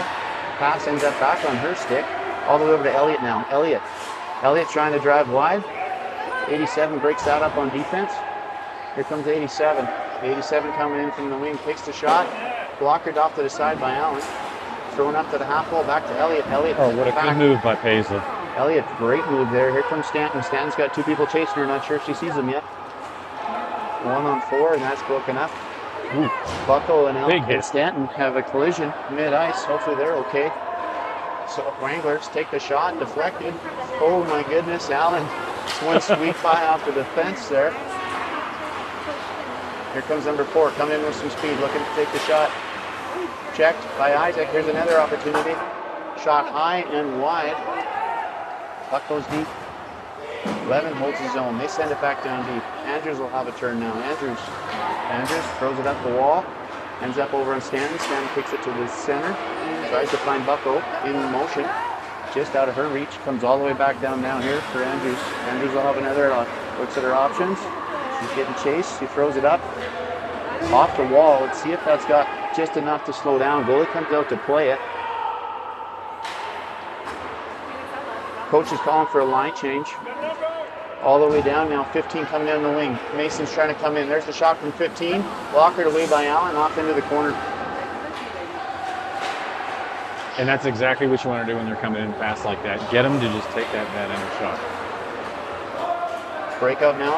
B: Pass ends up back on her stick. All the way over to Elliott now. Elliott trying to drive wide. 87 breaks that up on defense. Here comes 87. 87 coming in from the wing, takes the shot. Blockered off to the side by Allen. Thrown up to the half wall, back to Elliott. Elliott.
A: Oh, what a good move by Paisley.
B: Elliott, great move there. Here comes Stanton. Stanton's got 2 people chasing her. Not sure if she sees them yet. 1 on 4, and that's broken up. Ooh. Bucko and Stanton have a collision mid-ice. Hopefully they're okay. So Wranglers take the shot, deflected. Oh my goodness, Allen. One sweep by off the defense there. Here comes number 4, coming in with some speed, looking to take the shot. Checked by Isaac. Here's another opportunity. Shot high and wide. Puck goes deep. 11 holds his own. They send it back down deep. Andrews will have a turn now. Andrews throws it up the wall. Ends up over on Stanton. Stanton kicks it to the center. Tries to find Bucko in motion. Just out of her reach. Comes all the way back down here for Andrews. Andrews will have another look. Looks at her options. She's getting chased. She throws it up. Off the wall. Let's see if that's got just enough to slow down. Goalie comes out to play it. Coach is calling for a line change. All the way down now, 15 coming down the wing. Mason's trying to come in. There's the shot from 15. Blockered away by Allen, off into the corner.
A: And that's exactly what you want to do when they're coming in fast like that. Get them to just take that inner shot.
B: Breakout now.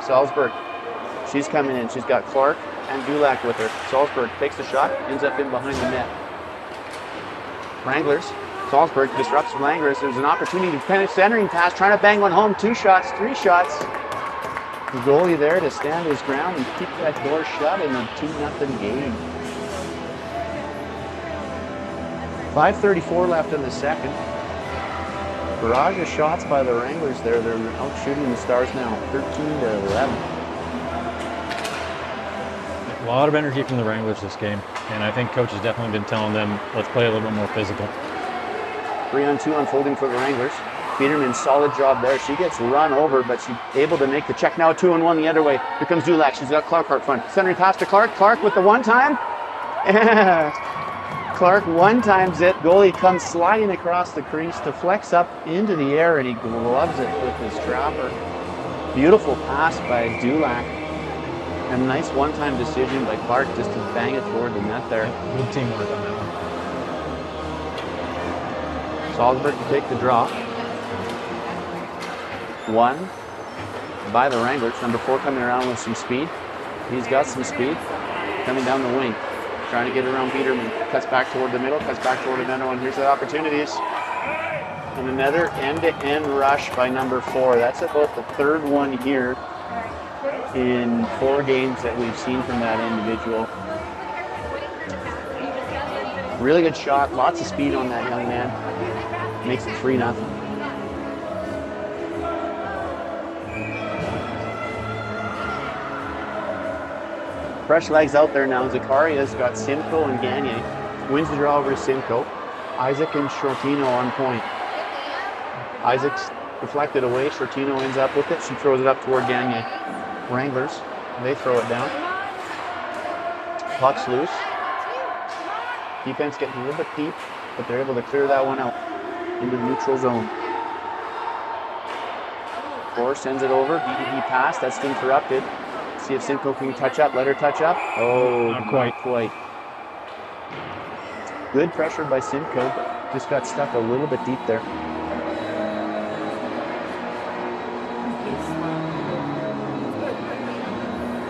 B: Salzburg. She's coming in. She's got Clark and Dulac with her. Salzburg takes the shot, ends up in behind the net. Wranglers Salzburg disrupts Wranglers. There's an opportunity to finish centering pass, trying to bang one home. 2 shots, 3 shots. The goalie there to stand his ground and keep that door shut in a 2-0 game. 5:34 left in the second. Barrage of shots by the Wranglers there. They're out shooting the Stars now, 13-11.
A: A lot of energy from the Wranglers this game, and I think coach has definitely been telling them, let's play a little bit more physical.
B: 3-on-2 unfolding for the Wranglers. Peterman, solid job there. She gets run over, but she's able to make the check. Now 2-on-1 the other way. Here comes Dulac. She's got Clark out front. Centering pass to Clark. Clark with the one-time. Clark one-times it. Goalie comes sliding across the crease to flex up into the air, and he gloves it with his trapper. Beautiful pass by Dulac. And a nice one-time decision by Clark just to bang it toward the net there.
A: Good teamwork on that one.
B: Salzburg to take the draw. 1 by the Wranglers. Number 4 coming around with some speed. He's got some speed. Coming down the wing. Trying to get around Peterman. Cuts back toward the middle. Cuts back toward another one. Here's the opportunities. And another end-to-end rush by number 4. That's about the 3rd one here in 4 games that we've seen from that individual. Really good shot. Lots of speed on that young man. Makes it 3-0. Fresh legs out there now. Zakaria's got Simcoe and Gagne. Wins the draw over Simcoe. Isaac and Shortino on point. Isaac's deflected away. Shortino ends up with it. She throws it up toward Gagne. Wranglers, they throw it down. Puck's loose. Defense getting a little bit deep, but they're able to clear that one out into the neutral zone. Four sends it over. DDD pass. That's interrupted. See if Simcoe can touch up. Let her touch up. Oh, not quite. Good pressure by Simcoe, but just got stuck a little bit deep there.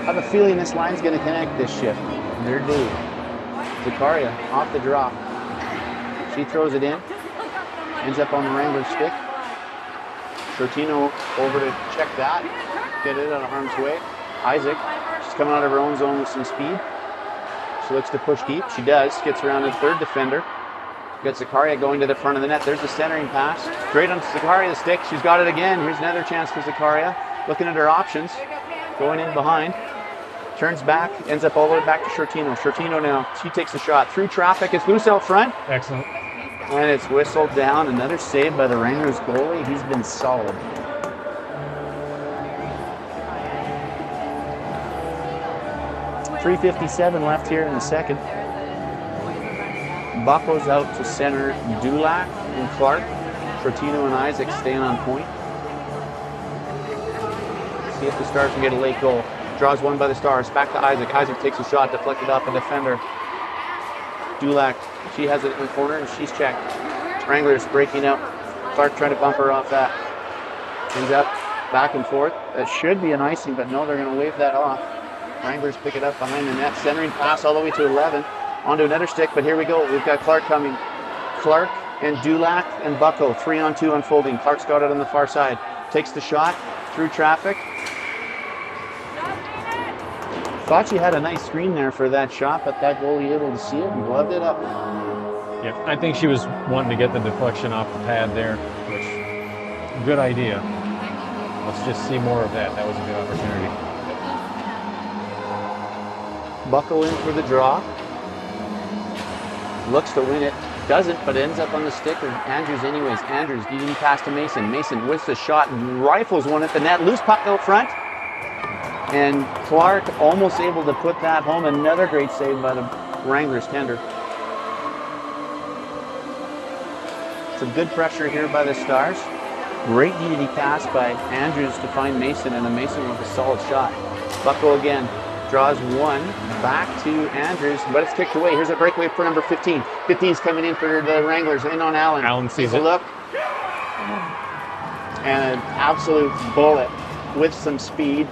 B: I have a feeling this line's going to connect this shift. They're due. Zakaria off the drop. She throws it in. Ends up on the Wranglers stick. Shortino over to check that. Get it out of harm's way. Isaac, she's coming out of her own zone with some speed. She looks to push deep. She does. Gets around the third defender. Got Zakaria going to the front of the net. There's the centering pass. Straight on Zakaria's stick. She's got it again. Here's another chance for Zakaria. Looking at her options. Going in behind. Turns back. Ends up all the way back to Shortino. Shortino now. She takes a shot. Through traffic. It's loose out front.
A: Excellent.
B: And it's whistled down. Another save by the Wranglers goalie. He's been solid. .357 left here in the second. Buckles out to center Dulac and Clark. Shortino and Isaac staying on point. See if the Stars can get a late goal. Draws one by the Stars. Back to Isaac. Isaac takes a shot, deflected off a defender. Dulac, she has it in the corner and she's checked. Wranglers breaking out. Clark trying to bump her off that. Ends up back and forth. That should be an icing, but no, they're going to wave that off. Wranglers pick it up behind the net. Centering pass all the way to 11. Onto another stick, but here we go. We've got Clark coming. Clark and Dulac and Bucko. 3-on-2 unfolding. Clark's got it on the far side. Takes the shot through traffic. Thought she had a nice screen there for that shot, but that goalie able to see it and gloved it up.
A: Yeah, I think she was wanting to get the deflection off the pad there, which, good idea. Let's just see more of that. That was a good opportunity.
B: Buckle in for the draw. Looks to win it. Doesn't, but ends up on the stick of Andrews anyways. Andrews getting pass to Mason. Mason with the shot and rifles one at the net. Loose puck out front. And Clark almost able to put that home. Another great save by the Wranglers tender. Some good pressure here by the Stars. Great DDD pass by Andrews to find Mason, and a Mason with a solid shot. Bucko again. Draws one back to Andrews, but it's kicked away. Here's a breakaway for number 15. 15's coming in for the Wranglers, in on Allen.
A: Allen sees it.
B: Look. And an absolute bullet with some speed.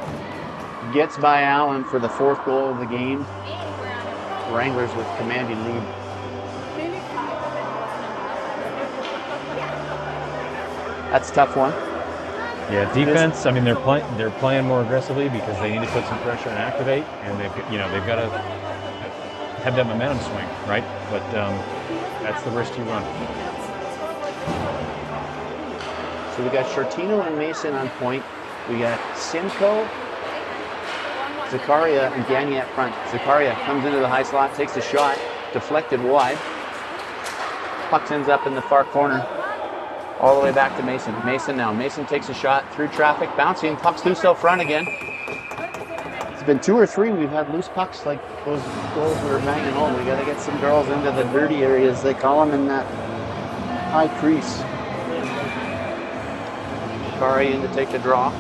B: Gets by Allen for the 4th goal of the game. Wranglers with commanding lead. That's a tough one.
A: Yeah, defense. I mean, they're playing more aggressively because they need to put some pressure and activate, and they've got to have that momentum swing, right? But that's the risk you run.
B: So we got Shortino and Mason on point. We got Simcoe, Zakaria, and Gagne up front. Zakaria comes into the high slot, takes a shot, deflected wide. Puck ends up in the far corner, all the way back to Mason. Mason now. Mason takes a shot through traffic, bouncing, puck's loose out front again. It's been 2 or 3 we've had loose pucks like those goals we were banging home. We got to get some girls into the dirty areas, they call them, in that high crease. Zakaria in to take the draw.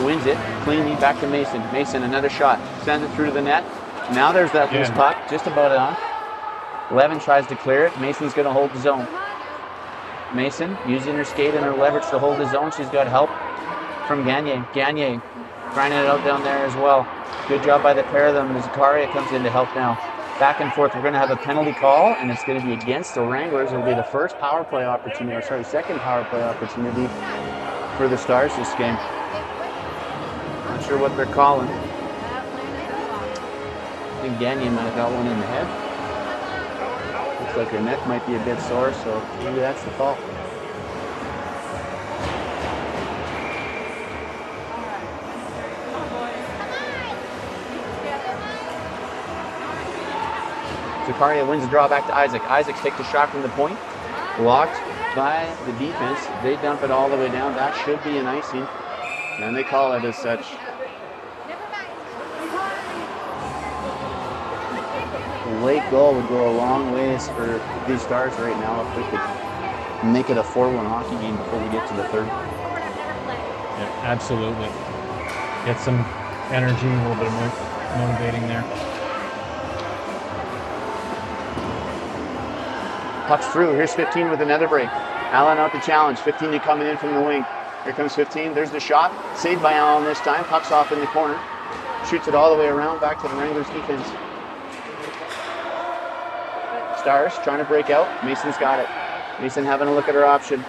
B: Wins it cleanly back to Mason. Mason, another shot, sends it through to the net. Now there's that loose puck, just about on. Levin tries to clear it. Mason's going to hold the zone. Mason using her skate and her leverage to hold the zone. She's got help from Gagne. Gagne grinding it out down there as well. Good job by the pair of them. Zakaria comes in to help now. Back and forth. We're going to have a penalty call, and it's going to be against the Wranglers. It'll be the first power play opportunity, or sorry, second power play opportunity for the Stars this game. Not sure what they're calling. I think Gagne might have got one in the head. Looks like her neck might be a bit sore, so maybe that's the call. Zakaria wins the draw back to Isaac. Isaac takes a shot from the point. Blocked by the defense. They dump it all the way down. That should be an icing. And they call it as such. A late goal would go a long ways for these Stars right now if we could make it a 4-1 hockey game before we get to the third.
A: Yeah, absolutely. Get some energy, a little bit of motivating there.
B: Puck's through. Here's 15 with another break. Allen out to challenge. 15 coming in from the wing. Here comes 15. There's the shot. Saved by Allen this time. Puck's off in the corner. Shoots it all the way around back to the Wranglers defense. Stars trying to break out. Mason's got it. Mason having a look at her options.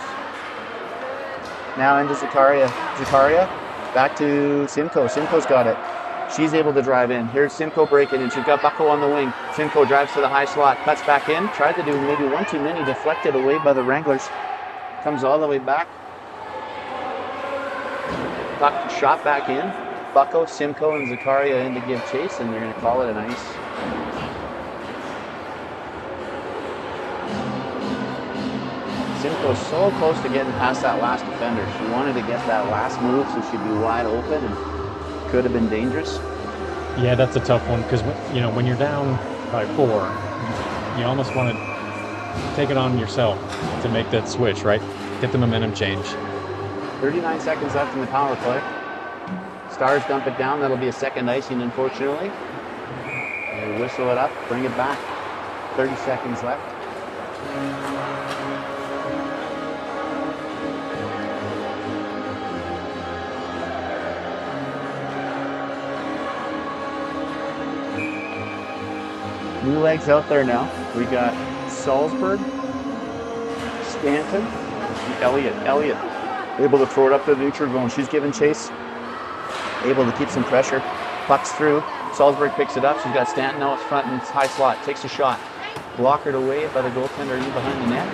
B: Now into Zakaria. Zakaria back to Simcoe. Simcoe's got it. She's able to drive in. Here's Simcoe breaking in. She's got Bucko on the wing. Simcoe drives to the high slot. Cuts back in. Tried to do maybe one too many. Deflected away by the Wranglers. Comes all the way back. Puck shot back in. Bucko, Simcoe, and Zakaria in to give chase, and they're going to call it an ice. Simcoe's so close to getting past that last defender. She wanted to get that last move so she'd be wide open and could have been dangerous.
A: Yeah, that's a tough one because when you're down by 4, you almost want to take it on yourself to make that switch, right? Get the momentum change.
B: 39 seconds left in the power play. Stars dump it down. That'll be a second icing, unfortunately. They whistle it up, bring it back. 30 seconds left. New legs out there now. We got Salzburg, Stanton, and Elliott. Elliott able to throw it up to the neutral zone. She's giving chase. Able to keep some pressure. Puck's through. Salzburg picks it up. She's got Stanton now up front in high slot. Takes a shot. Blockered away by the goaltender in behind the net.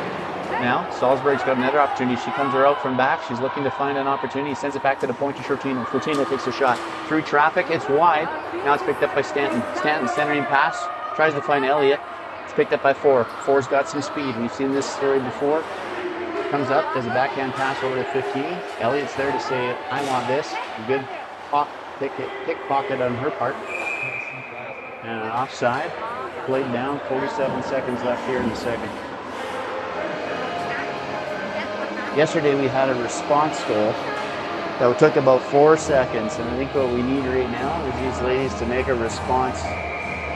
B: Now Salzburg's got another opportunity. She comes her out from back. She's looking to find an opportunity. Sends it back to the point to Shortino. Shortino takes a shot. Through traffic. It's wide. Now it's picked up by Stanton. Stanton centering pass. Tries to find Elliott. It's picked up by 4. 4's got some speed. We've seen this story before. Comes up, does a backhand pass over to 15. Elliott's there to say, I want this. A good pickpocket on her part. And an offside. Played down. 47 seconds left here in the second. Yesterday we had a response goal that took about 4 seconds. And I think what we need right now is these ladies to make a response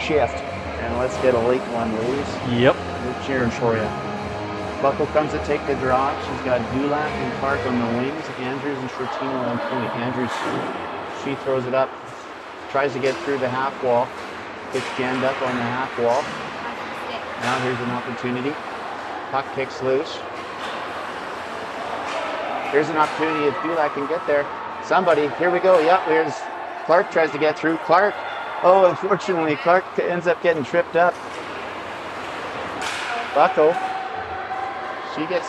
B: shift. And let's get a late one, ladies.
A: Yep.
B: We're cheering for you. Buckle comes to take the draw. She's got Dulac and Park on the wings. Andrews and Shortino on point. Andrews, she throws it up. Tries to get through the half wall. Gets jammed up on the half wall. Now here's an opportunity. Puck kicks loose. Here's an opportunity if Dulac can get there. Somebody, here we go. Yep, here's Clark tries to get through. Clark, oh, unfortunately, Clark ends up getting tripped up. Bucko, she gets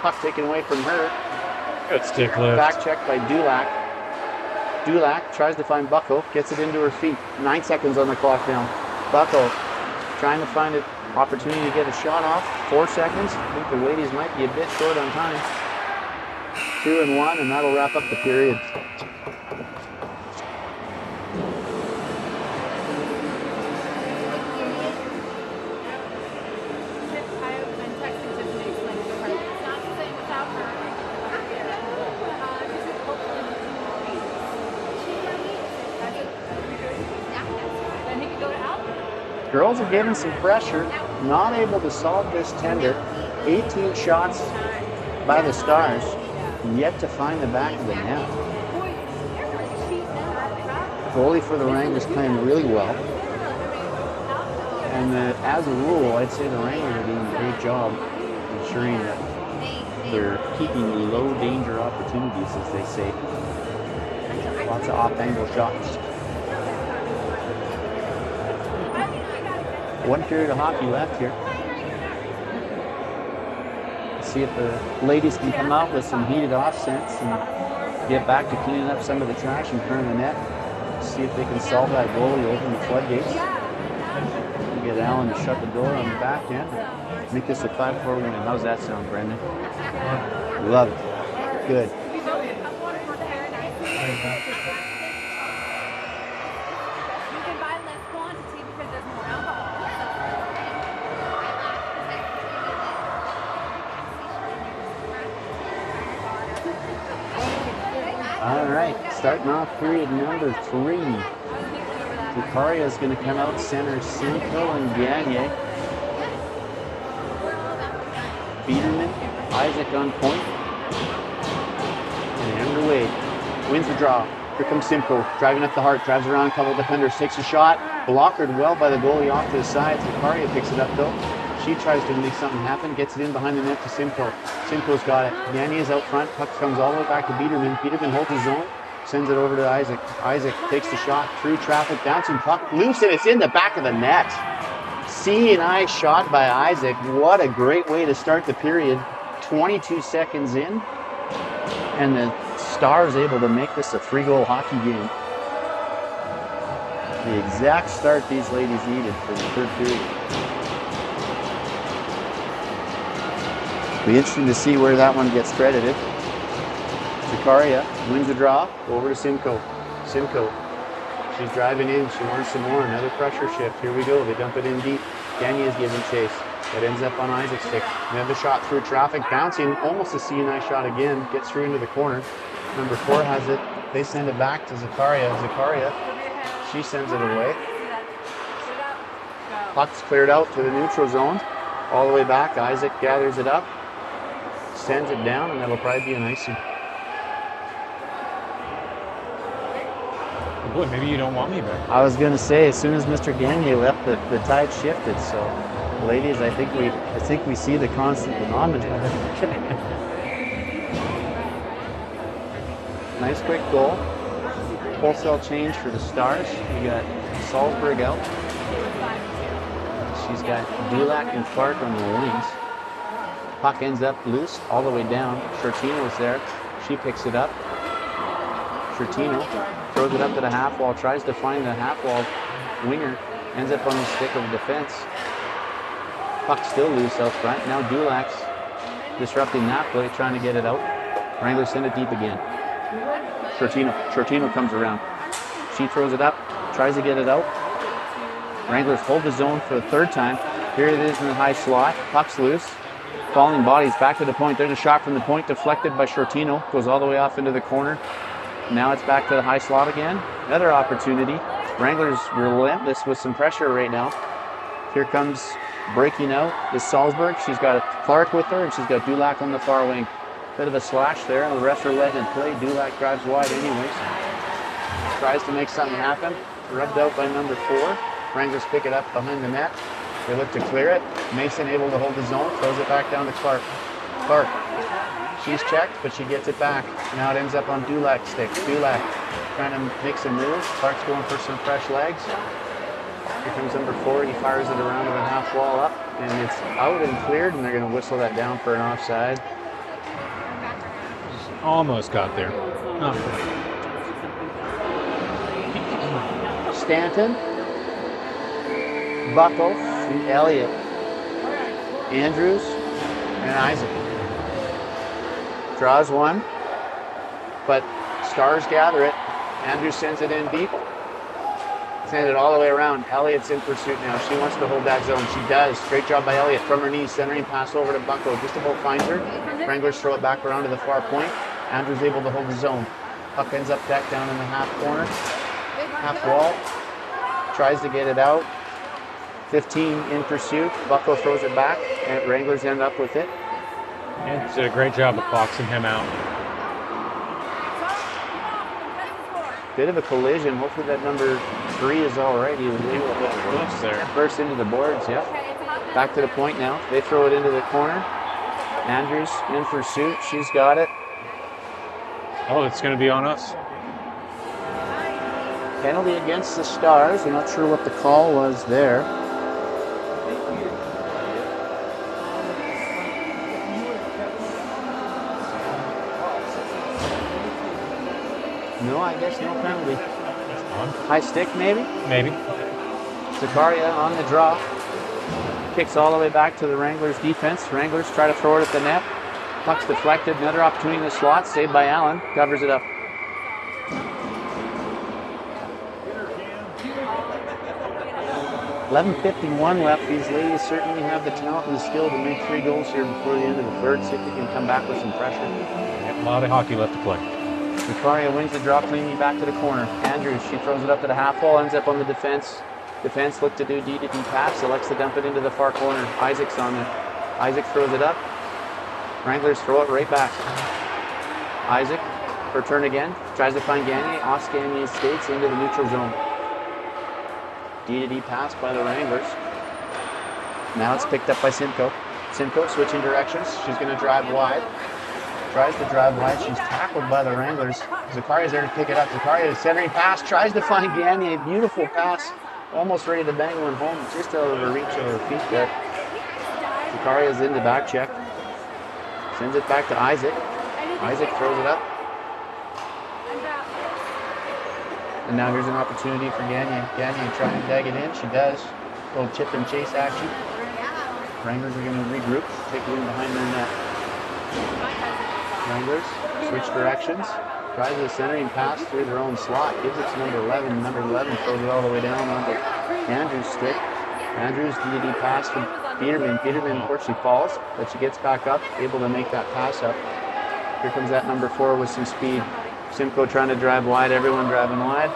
B: puck taken away from her.
A: Good stick lift.
B: Back check by Dulac. Dulac tries to find Bucko, gets it into her feet. 9 seconds on the clock now. Bucko trying to find an opportunity to get a shot off. 4 seconds. I think the ladies might be a bit short on time. 2 and 1, and that'll wrap up the period. Girls are given some pressure, not able to solve this tender. 18 shots by the Stars, yet to find the back of the net. Goalie for the Wranglers playing really well. And as a rule, I'd say the Wranglers are doing a great job ensuring that they're keeping low danger opportunities, as they say. Lots of off-angle shots. 1 period of hockey left here. Let's see if the ladies can come out with some heated offense and get back to cleaning up some of the trash in front of the net. See if they can solve that goalie, open the floodgates. Get Allen to shut the door on the back end. Make this a 5-4 win. How's that sound, Brendan? Love it. Good. All right, starting off period number 3. Vicaria is going to come out center, Simcoe and Gagne. Biederman, Isaac on point. And underway. Wins the draw. Here comes Simcoe, driving up the heart, drives around a couple of defenders, takes a shot. Blockered well by the goalie off to the side. Vicaria picks it up though. She tries to make something happen, gets it in behind the net to Simcoe. Simcoe's got it. Gagne is out front. Puck comes all the way back to Biederman. Biederman holds his zone, sends it over to Isaac. Isaac takes the shot through traffic, bouncing puck loose, and it's in the back of the net. C&I shot by Isaac. What a great way to start the period. 22 seconds in, and the Stars able to make this a 3-goal hockey game. The exact start these ladies needed for the third period. Be interesting to see where that one gets credited. Vicaria wins the draw, over to Simcoe. Simcoe, she's driving in, she wants some more, another pressure shift. Here we go, they dump it in deep. Gagne is giving chase. That ends up on Isaac's stick. Another shot through traffic, bouncing, almost a C&I shot again, gets through into the corner. Number 4 has it, they send it back to Vicaria. Vicaria, she sends it away. Puck's cleared out to the neutral zone, all the way back. Isaac gathers it up, sends it down, and that'll probably be an icing.
A: Boy, maybe you don't want me back.
B: I was going to say, as soon as Mr. Gagne left, the tide shifted. So, ladies, I think we see the constant denominator. Nice quick goal. Wholesale change for the Stars. We got Salzburg out. She's got Dulac and Clark on the wings. Puck ends up loose all the way down. Shortino's there. She picks it up. Shortino throws it up to the half wall, tries to find the half wall winger, ends up on the stick of defense. Puck still loose out front. Now Dulac's disrupting that play, trying to get it out. Wranglers send it deep again. Shortino comes around. She throws it up, tries to get it out. Wranglers hold the zone for the 3rd time. Here it is in the high slot. Puck's loose. Falling bodies back to the point. There's a shot from the point, deflected by Shortino. Goes all the way off into the corner. Now it's back to the high slot again. Another opportunity. Wranglers relentless with some pressure right now. Here comes breaking out is Salzburg. She's got Clark with her, and she's got Dulac on the far wing. Bit of a slash there. The refs are letting it play. Dulac drives wide anyways. Tries to make something happen. Rubbed out by number 4. Wranglers pick it up behind the net. They look to clear it. Mason able to hold the zone. Throws it back down to Clark. Clark. She's checked, but she gets it back. Now it ends up on Dulac's stick. Dulac trying to make some moves. Clark's going for some fresh legs. Here comes number 4. He fires it around to the half wall up, and it's out and cleared, and they're going to whistle that down for an offside.
A: Almost got there. Not quite.
B: Stanton, Buckle, and Elliott, Andrews, and Isaac. Draws one, but Stars gather it. Andrews sends it in deep. Send it all the way around. Elliott's in pursuit now. She wants to hold that zone. She does. Great job by Elliott. From her knees, centering pass over to Bucko. Just about finds her. Wranglers throw it back around to the far point. Andrews able to hold the zone. Puck ends up deck down in the half corner. Half wall. Tries to get it out. 15 in pursuit. Bucko throws it back, and Wranglers end up with it.
A: And did a great job of boxing him out.
B: Bit of a collision. Hopefully that number 3 is all right. He was able to
A: there.
B: burst into the boards. Yep. Back to the point now. They throw it into the corner. Andrews in pursuit. She's got it.
A: Oh, it's going to be on us.
B: Penalty against the Stars. I'm not sure what the call was there. No, I guess no penalty. High stick, maybe?
A: Maybe.
B: Zakaria on the draw. Kicks all the way back to the Wranglers defense. Wranglers try to throw it at the net. Puck's deflected. Another opportunity in the slot. Saved by Allen. Covers it up. .11:51 left. These ladies certainly have the talent and the skill to make 3 goals here before the end of the third. See if they can come back with some pressure.
A: A lot of hockey left to play.
B: Zakaria wins the draw cleanly back to the corner. Andrews, she throws it up to the half wall, ends up on the defense. Defense look to do D to D pass, elects to dump it into the far corner. Isaac's on it. Isaac throws it up. Wranglers throw it right back. Isaac, her turn again, tries to find Gagné. Off Gagné skates into the neutral zone. D to D pass by the Wranglers. Now it's picked up by Simcoe. Simcoe switching directions. She's going to drive wide. Tries to drive wide. She's tackled by the Wranglers. Zakaria's there to pick it up. Zakaria centering pass. Tries to find Gagné. Beautiful pass. Almost ready to bang one home. Just out of her reach of her feet there. Zakaria's in the back check. Sends it back to Isaac. Isaac throws it up. And now here's an opportunity for Gagné. Gagné trying to tag it in. She does. A little chip and chase action. Wranglers are going to regroup. Take it in behind their net. Wranglers switch directions. Tries a centering pass through their own slot. Gives it to number 11. Number 11 throws it all the way down onto Andrews' stick. Andrews DD pass from Peterman. Peterman unfortunately falls, but she gets back up, able to make that pass up. Here comes that number 4 with some speed. Simcoe trying to drive wide. Everyone driving wide.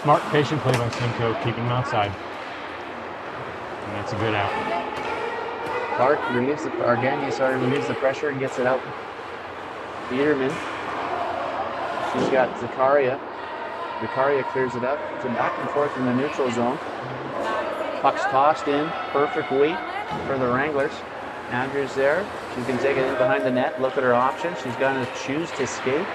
A: Smart, patient play by Simcoe, keeping him outside. And that's a good out.
B: Clark relieves relieves the pressure and gets it out. Peterman. She's got Zakaria. Zakaria clears it up. It's a back and forth in the neutral zone. Puck's tossed in. Perfect weight for the Wranglers. Andrews there. She can take it in behind the net. Look at her options. She's going to choose to skate.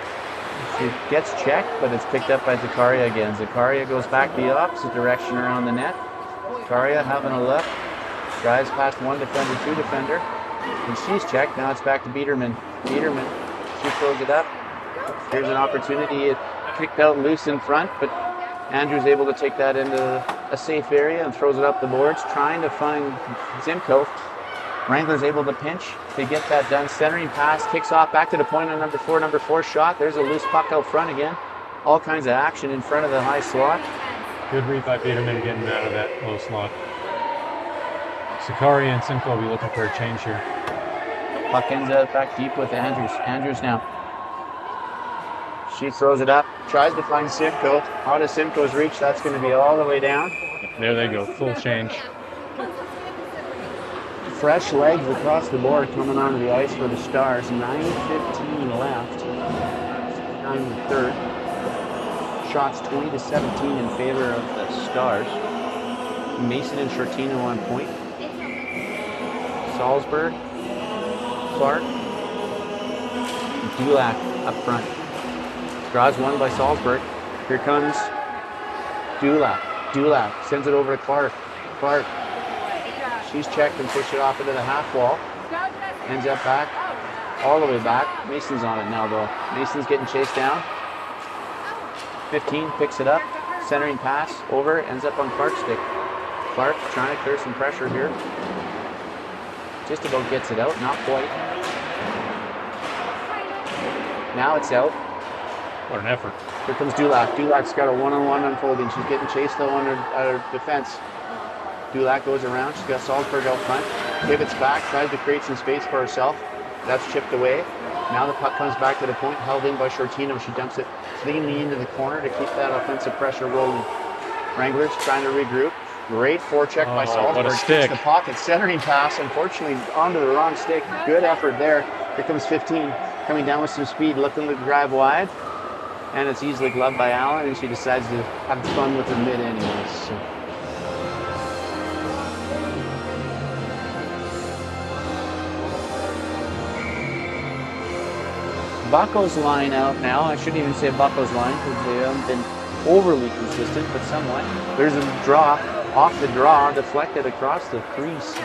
B: She gets checked, but it's picked up by Zakaria again. Zakaria goes back the opposite direction around the net. Zakaria having a look. Drives past one defender, 2 defender. And she's checked. Now it's back to Biederman. Biederman. She throws it up. Here's an opportunity. It kicked out loose in front, but Andrew's able to take that into a safe area and throws it up the boards, trying to find Simcoe. Wranglers able to pinch to get that done. Centering pass, kicks off back to the point on number 4. Number 4 shot. There's a loose puck out front again. All kinds of action in front of the high slot.
A: Good read by Biederman getting out of that low slot. Zakaria and Simcoe will be looking for a change here.
B: Puck ends up back deep with Andrews. Andrews now. She throws it up, tries to find Simcoe. Out of Simcoe's reach, that's going to be all the way down.
A: There they go, full change.
B: Fresh legs across the board coming onto the ice for the Stars. 9:15 left. 9 the third. Shots 20-17 in favor of the Stars. Mason and Shortino on point. Salzburg, Clark, Dulac up front. Draws one by Salzburg. Here comes Dulac. Dulac sends it over to Clark. Clark. She's checked and pushed it off into the half wall. Ends up back. All the way back. Mason's on it now, though. Mason's getting chased down. 15 picks it up. Centering pass over. Ends up on Clark's stick. Clark trying to clear some pressure here. Just about gets it out. Not quite. Now it's out.
A: What an effort.
B: Here comes Dulac. Dulac's got a one-on-one unfolding. She's getting chased though on her defense. Dulac goes around. She's got Salzburg out front. Pivots back. Tries to create some space for herself. That's chipped away. Now the puck comes back to the point. Held in by Shortino. She dumps it cleanly into the corner to keep that offensive pressure rolling. Wranglers trying to regroup. Great forecheck by Salzburg.
A: What a stick.
B: The pocket. Centering pass. Unfortunately onto the wrong stick. Good effort there. Here comes 15. Coming down with some speed. Looking to drive wide. And it's easily gloved by Allen, and she decides to have fun with her mid anyways. So. Bucko's line out now. I shouldn't even say Bucko's line because they haven't been overly consistent, but somewhat. There's a draw, off the draw, deflected across the crease.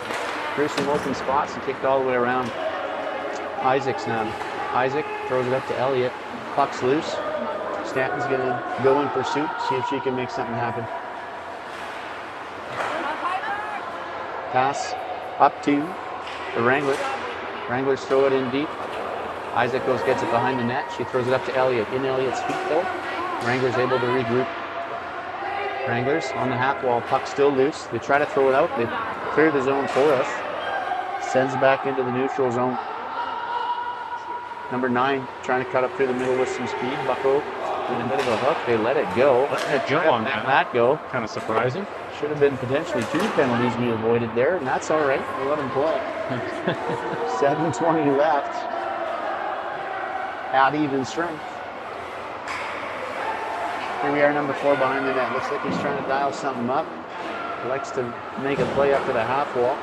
B: There's some open spots and kicked all the way around. Isaac's now. Isaac throws it up to Elliott. Puck's loose. Stanton's going to go in pursuit, see if she can make something happen. Pass up to the Wranglers. Wranglers throw it in deep. Isaac goes, gets it behind the net. She throws it up to Elliott. In Elliott's feet, though. Wranglers able to regroup. Wranglers on the half wall. Puck still loose. They try to throw it out. They clear the zone for us. Sends it back into the neutral zone. Number 9 trying to cut up through the middle with some speed. Bucko in a bit of a hook. They let it go.
A: Let that jump on that
B: go.
A: Kind of surprising.
B: Should have been potentially 2 penalties we avoided there, and that's all right. We'll let them play. 7:20 left. At even strength. Here we are, number 4 behind the net. Looks like he's trying to dial something up. Likes to make a play up to the half wall.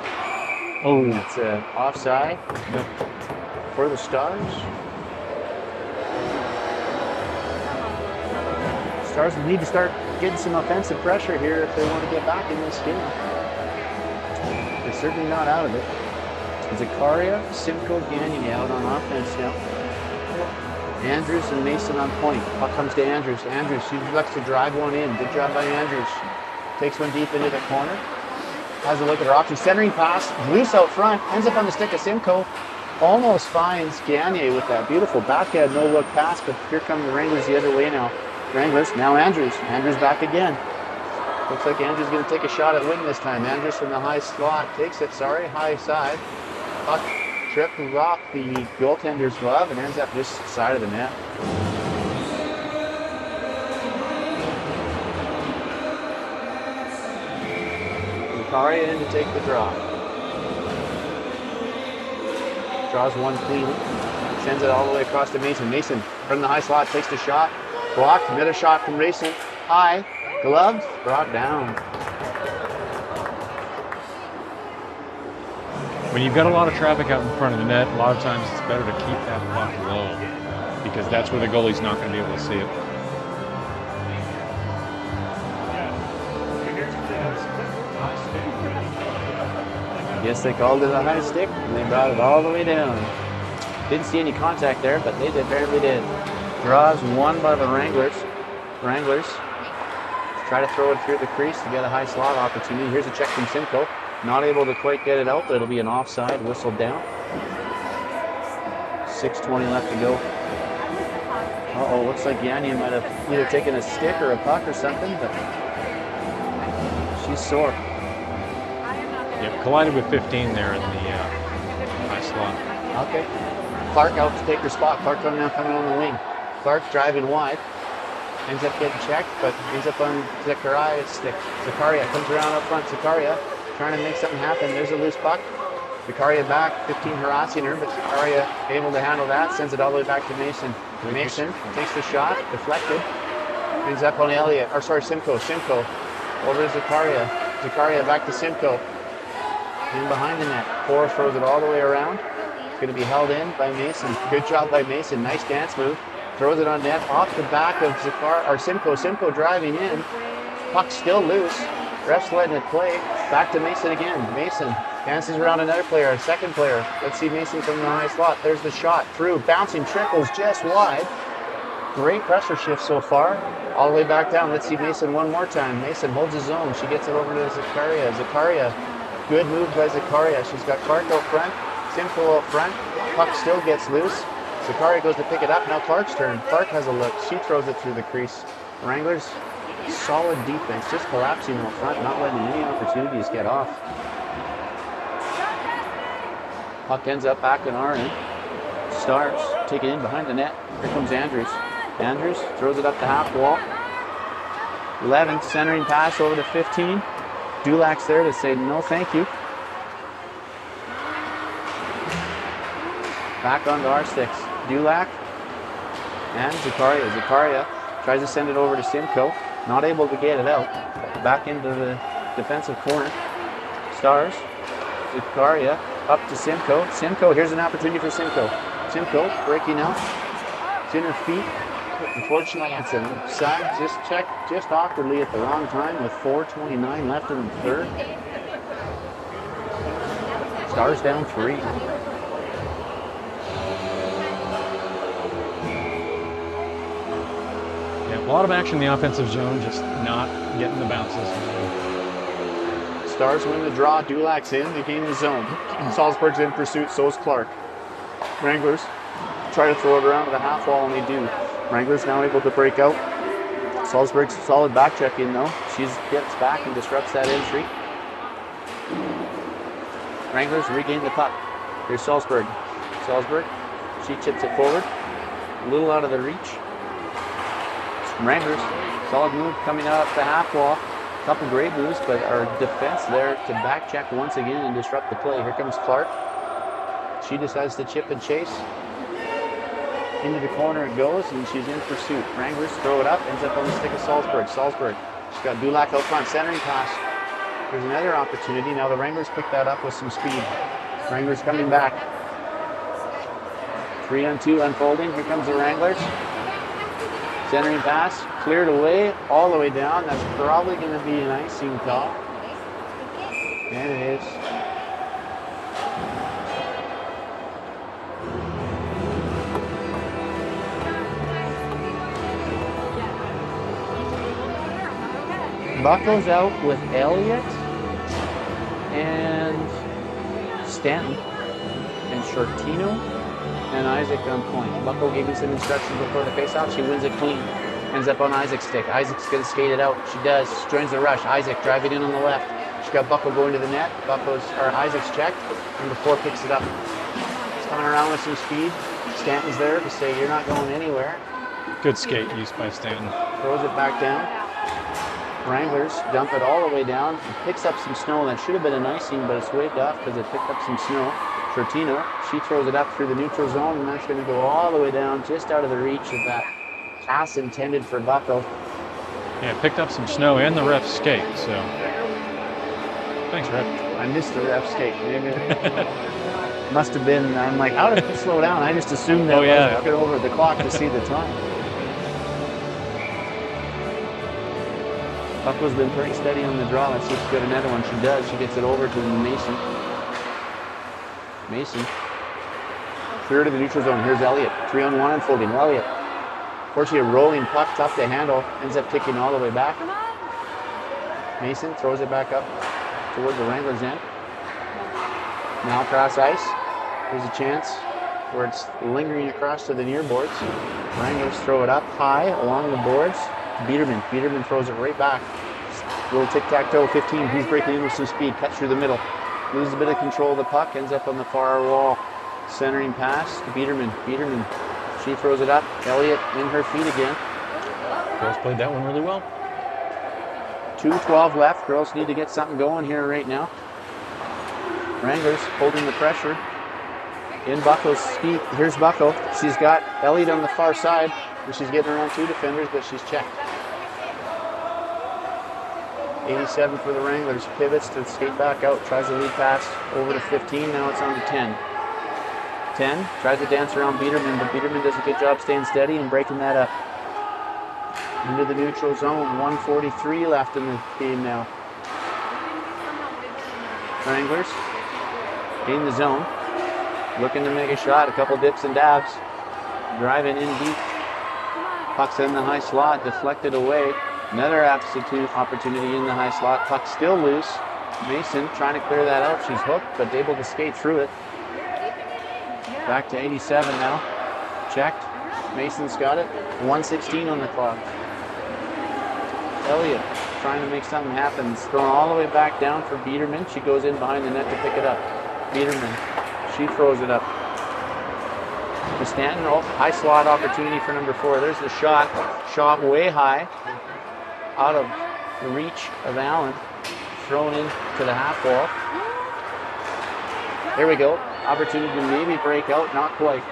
B: Oh, it's offside for the Stars. Stars need to start getting some offensive pressure here if they want to get back in this game. They're certainly not out of it. Zakaria, Simcoe, Gagnon out on offense now. Andrews and Mason on point. Puck comes to Andrews. Andrews, she lets to drive one in. Good job by Andrews. Takes one deep into the corner. Has a look at her options. Centering pass, loose out front. Ends up on the stick of Simcoe. Almost finds Gagnon with that beautiful backhand no-look pass, but here come the Wranglers the other way now. Wranglers, now Andrews. Andrews back again. Looks like Andrews going to take a shot at wing this time. Andrews from the high slot takes it, high side. Puck tripped off the goaltender's glove and ends up this side of the net. Zakaria in to take the draw. Draws one cleanly. Sends it all the way across to Mason. Mason from the high slot takes the shot. Blocked. Another shot from Mason. High. Gloved. Brought down.
A: When you've got a lot of traffic out in front of the net, a lot of times it's better to keep that puck low because that's where the goalie's not going to be able to see it.
B: I guess they called it a high stick and they brought it all the way down. Didn't see any contact there, but they apparently did. Draws one by the Wranglers. Wranglers try to throw it through the crease to get a high slot opportunity. Here's a check from Simcoe. Not able to quite get it out, but it'll be an offside, whistled down. 6:20 left to go. Uh-oh, looks like Gagnon might have either taken a stick or a puck or something, but she's sore.
A: Yep, collided with 15 there in the high slot.
B: Okay. Clark out to take her spot. Clark now coming on the wing. Clark driving wide. Ends up getting checked, but ends up on Zakaria's stick. Zakaria comes around up front. Zakaria trying to make something happen. There's a loose puck. Zakaria back, 15 harassing her, but Zakaria able to handle that. Sends it all the way back to Mason. Mason takes the shot, deflected. Ends up on Elliott, or sorry, Simcoe. Simcoe over to Zakaria. Zakaria back to Simcoe. In behind the net. Four throws it all the way around. going to be held in by Mason. Good job by Mason. Nice dance move. Throws it on net off the back of Simcoe. Simcoe driving in. Puck still loose. Ref's letting it play. Back to Mason again. Mason dances around another player, a second player. Let's see Mason from the high slot. There's the shot. Through. Bouncing trickles just wide. Great pressure shift so far. All the way back down. Let's see Mason one more time. Mason holds his zone. She gets it over to Zakaria. Zakaria. Good move by Zakaria. She's got Clark out front. Simcoe out front. Puck still gets loose. Zakaria goes to pick it up. Now Clark's turn. Clark has a look. She throws it through the crease. Wranglers, solid defense. Just collapsing out front. Not letting any opportunities get off. Puck ends up back in our end. Stars take it in behind the net. Here comes Andrews. Andrews throws it up the half wall. 11, centering pass over to 15. Dulac's there to say no thank you. Back onto our sticks. Dulac and Zakaria. Zakaria tries to send it over to Simcoe. Not able to get it out. Back into the defensive corner. Stars. Zakaria up to Simcoe. Simcoe, here's an opportunity for Simcoe. Simcoe breaking out. It's in her feet. Unfortunately, it's an side. Just checked just awkwardly at the wrong time with 4:29 left in the third. Stars down 3.
A: Yeah, a lot of action in the offensive zone, just not getting the bounces.
B: Stars win the draw. Dulac's in. They gain the zone. Salzburg's in pursuit. So is Clark. Wranglers try to throw it around to the half wall, and they do. Wranglers now able to break out. Salzburg's solid back check in though. She gets back and disrupts that entry. Wranglers regain the puck. Here's Salzburg. Salzburg, she chips it forward. A little out of the reach. Wranglers, solid move coming out up the half wall. Couple great moves, but our defense there to back check once again and disrupt the play. Here comes Clark. She decides to chip and chase. Into the corner it goes, and she's in pursuit. Wranglers throw it up, ends up on the stick of Salzburg. Salzburg, she's got Dulac out front, centering pass. There's another opportunity. Now the Wranglers pick that up with some speed. Wranglers coming back. 3-on-2 unfolding. Here comes the Wranglers. Centering pass, cleared away, all the way down. That's probably going to be an icing call. And it is. Bucko's out with Elliott and Stanton and Shortino and Isaac on point. Bucko gave me some instructions before the faceoff. She wins it clean. Ends up on Isaac's stick. Isaac's going to skate it out. She does. She joins the rush. Isaac driving in on the left. She's got Bucko going to the net. Isaac's checked. Number 4 picks it up. He's coming around with some speed. Stanton's there to say you're not going anywhere.
A: Good skate used by Stanton.
B: Throws it back down. Wranglers dump it all the way down. It picks up some snow. That should have been an icing, but it's waved off because it picked up some snow. Shortino, she throws it up through the neutral zone, and that's going to go all the way down, just out of the reach of that pass intended for Bucko.
A: Yeah, picked up some snow and the ref's skate, so. Thanks, ref.
B: I missed the ref skate. Must have been, I'm like, how did it slow down? I just assumed that I was looking over the clock to see the time. Bucko's been pretty steady on the draw. Let's see if she's got another one. She does. She gets it over to Mason. Mason. Clear to the neutral zone. Here's Elliott. 3-on-1 unfolding. Elliott. Fortunately, a rolling puck, tough to handle. Ends up kicking all the way back. Mason throws it back up towards the Wranglers' end. Now cross ice. There's a chance where it's lingering across to the near boards. Wranglers throw it up high along the boards. Biederman throws it right back. Little tic-tac-toe, 15. He's breaking in with some speed. Cuts through the middle. Loses a bit of control of the puck. Ends up on the far wall. Centering pass to Biederman. She throws it up. Elliott in her feet again.
A: Girls played that one really well.
B: 2:12 left. Girls need to get something going here right now. Wranglers holding the pressure. In Bucko's feet. Here's Bucko. She's got Elliott on the far side. She's getting around 2 defenders, but she's checked. 87 for the Wranglers. Pivots to skate back out. Tries a lead pass over to 15. Now it's on to 10. 10, tries to dance around Biederman, but Biederman does a good job staying steady and breaking that up. Into the neutral zone, 1:43 left in the game now. Wranglers in the zone, looking to make a shot, a couple dips and dabs. Driving in deep. Puck's in the high slot, deflected away. Another opportunity in the high slot. Puck still loose. Mason trying to clear that out. She's hooked, but able to skate through it. Back to 87 now. Checked. Mason's got it. 1:16 on the clock. Elliott trying to make something happen. It's thrown all the way back down for Biederman. She goes in behind the net to pick it up. Biederman. She throws it up. To Stanton, high slot opportunity for number 4. There's the shot. Shot way high. Out of the reach of Allen. Thrown in to the half wall. There we go. Opportunity to maybe break out. Not quite.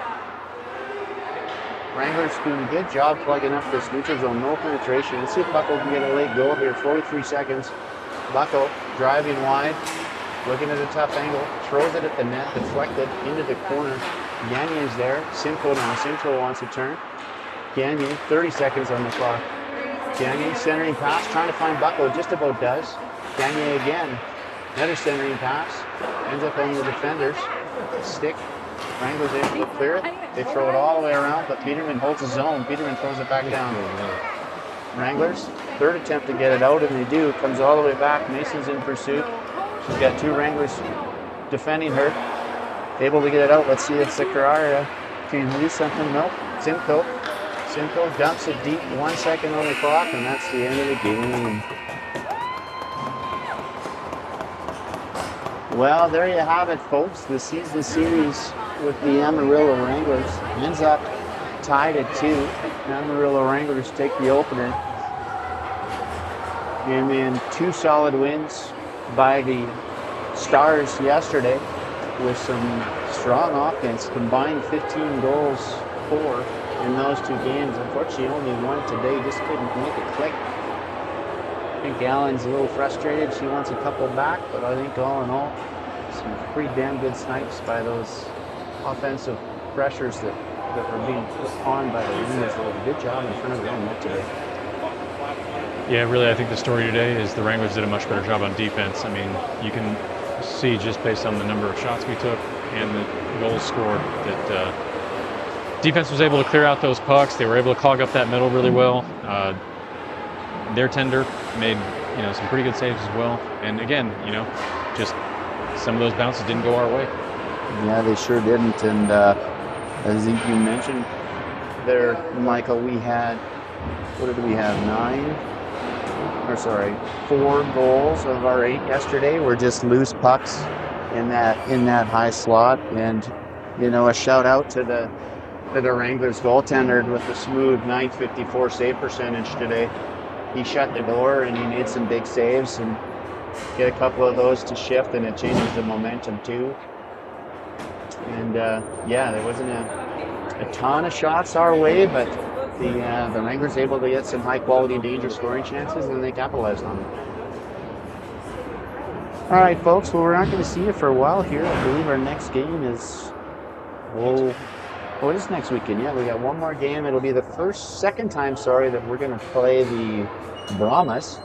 B: Wranglers doing a good job plugging up this neutral zone. No penetration. Let's see if Bucko can get a late goal here. 43 seconds. Bucko driving wide. Looking at a tough angle. Throws it at the net. Deflected into the corner. Gagne's there. Simcoe now. Simcoe wants to turn. Gagne, 30 seconds on the clock. Gagne centering pass, trying to find Bucko, just about does. Gagne again. Another centering pass. Ends up on the defenders. Stick. Wranglers able to clear it. They throw it all the way around, but Biederman holds his zone. Biederman throws it back down. Wranglers, third attempt to get it out, and they do. Comes all the way back. Mason's in pursuit. She's got 2 Wranglers defending her. Able to get it out. Let's see if Zakaria can do something. Nope. Simcoe dumps it deep. 1 second on the clock, and that's the end of the game. Well, there you have it, folks. The season series with the Amarillo Wranglers ends up tied at 2. Amarillo Wranglers take the opener. And then 2 solid wins by the Stars yesterday, with some strong offense, combined 15 goals for in those 2 games. Unfortunately, only one today, just couldn't make it click. I think Allen's a little frustrated. She wants a couple back, but I think all in all, some pretty damn good snipes by those offensive pressures that were being put on by the Wranglers. They did a good job in front of their own net today.
A: Yeah, really, I think the story today is the Wranglers did a much better job on defense. I mean, you can see just based on the number of shots we took and the goals scored that defense was able to clear out those pucks. They were able to clog up that middle really well. Their tender made some pretty good saves as well. And again, just some of those bounces didn't go our way.
B: Yeah, they sure didn't. And as you mentioned there, Michael, we had, what did we have, 4 goals of our 8 yesterday were just loose pucks in that high slot. And a shout out to the Wranglers goaltender with the smooth .954 save percentage today. He shut the door and he made some big saves, and get a couple of those to shift, and it changes the momentum too. And there wasn't a ton of shots our way, but the Wranglers able to get some high quality danger scoring chances, and they capitalized on them. All right, folks. Well, we're not going to see you for a while here. I believe our next game is it is next weekend. Yeah, we got one more game. It'll be the second time that we're going to play the Brahmas.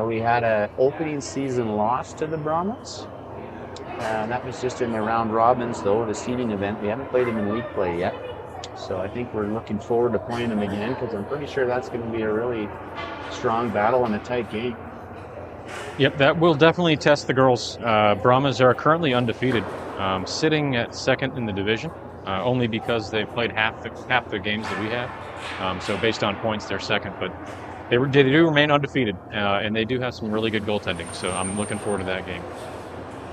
B: We had an opening season loss to the Brahmas. That was just in the round robins, though, the seeding event. We haven't played them in league play yet. So I think we're looking forward to playing them again, because I'm pretty sure that's going to be a really strong battle and a tight game.
A: Yep, that will definitely test the girls. Brahmas are currently undefeated, sitting at 2nd in the division. Only because they've played half the games that we have. So based on points, they're 2nd, but they do remain undefeated, and they do have some really good goaltending. So I'm looking forward to that game.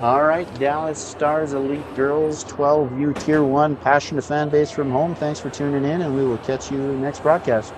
B: All right, Dallas Stars Elite Girls 12U Tier 1 passionate fan base from home. Thanks for tuning in, and we will catch you next broadcast.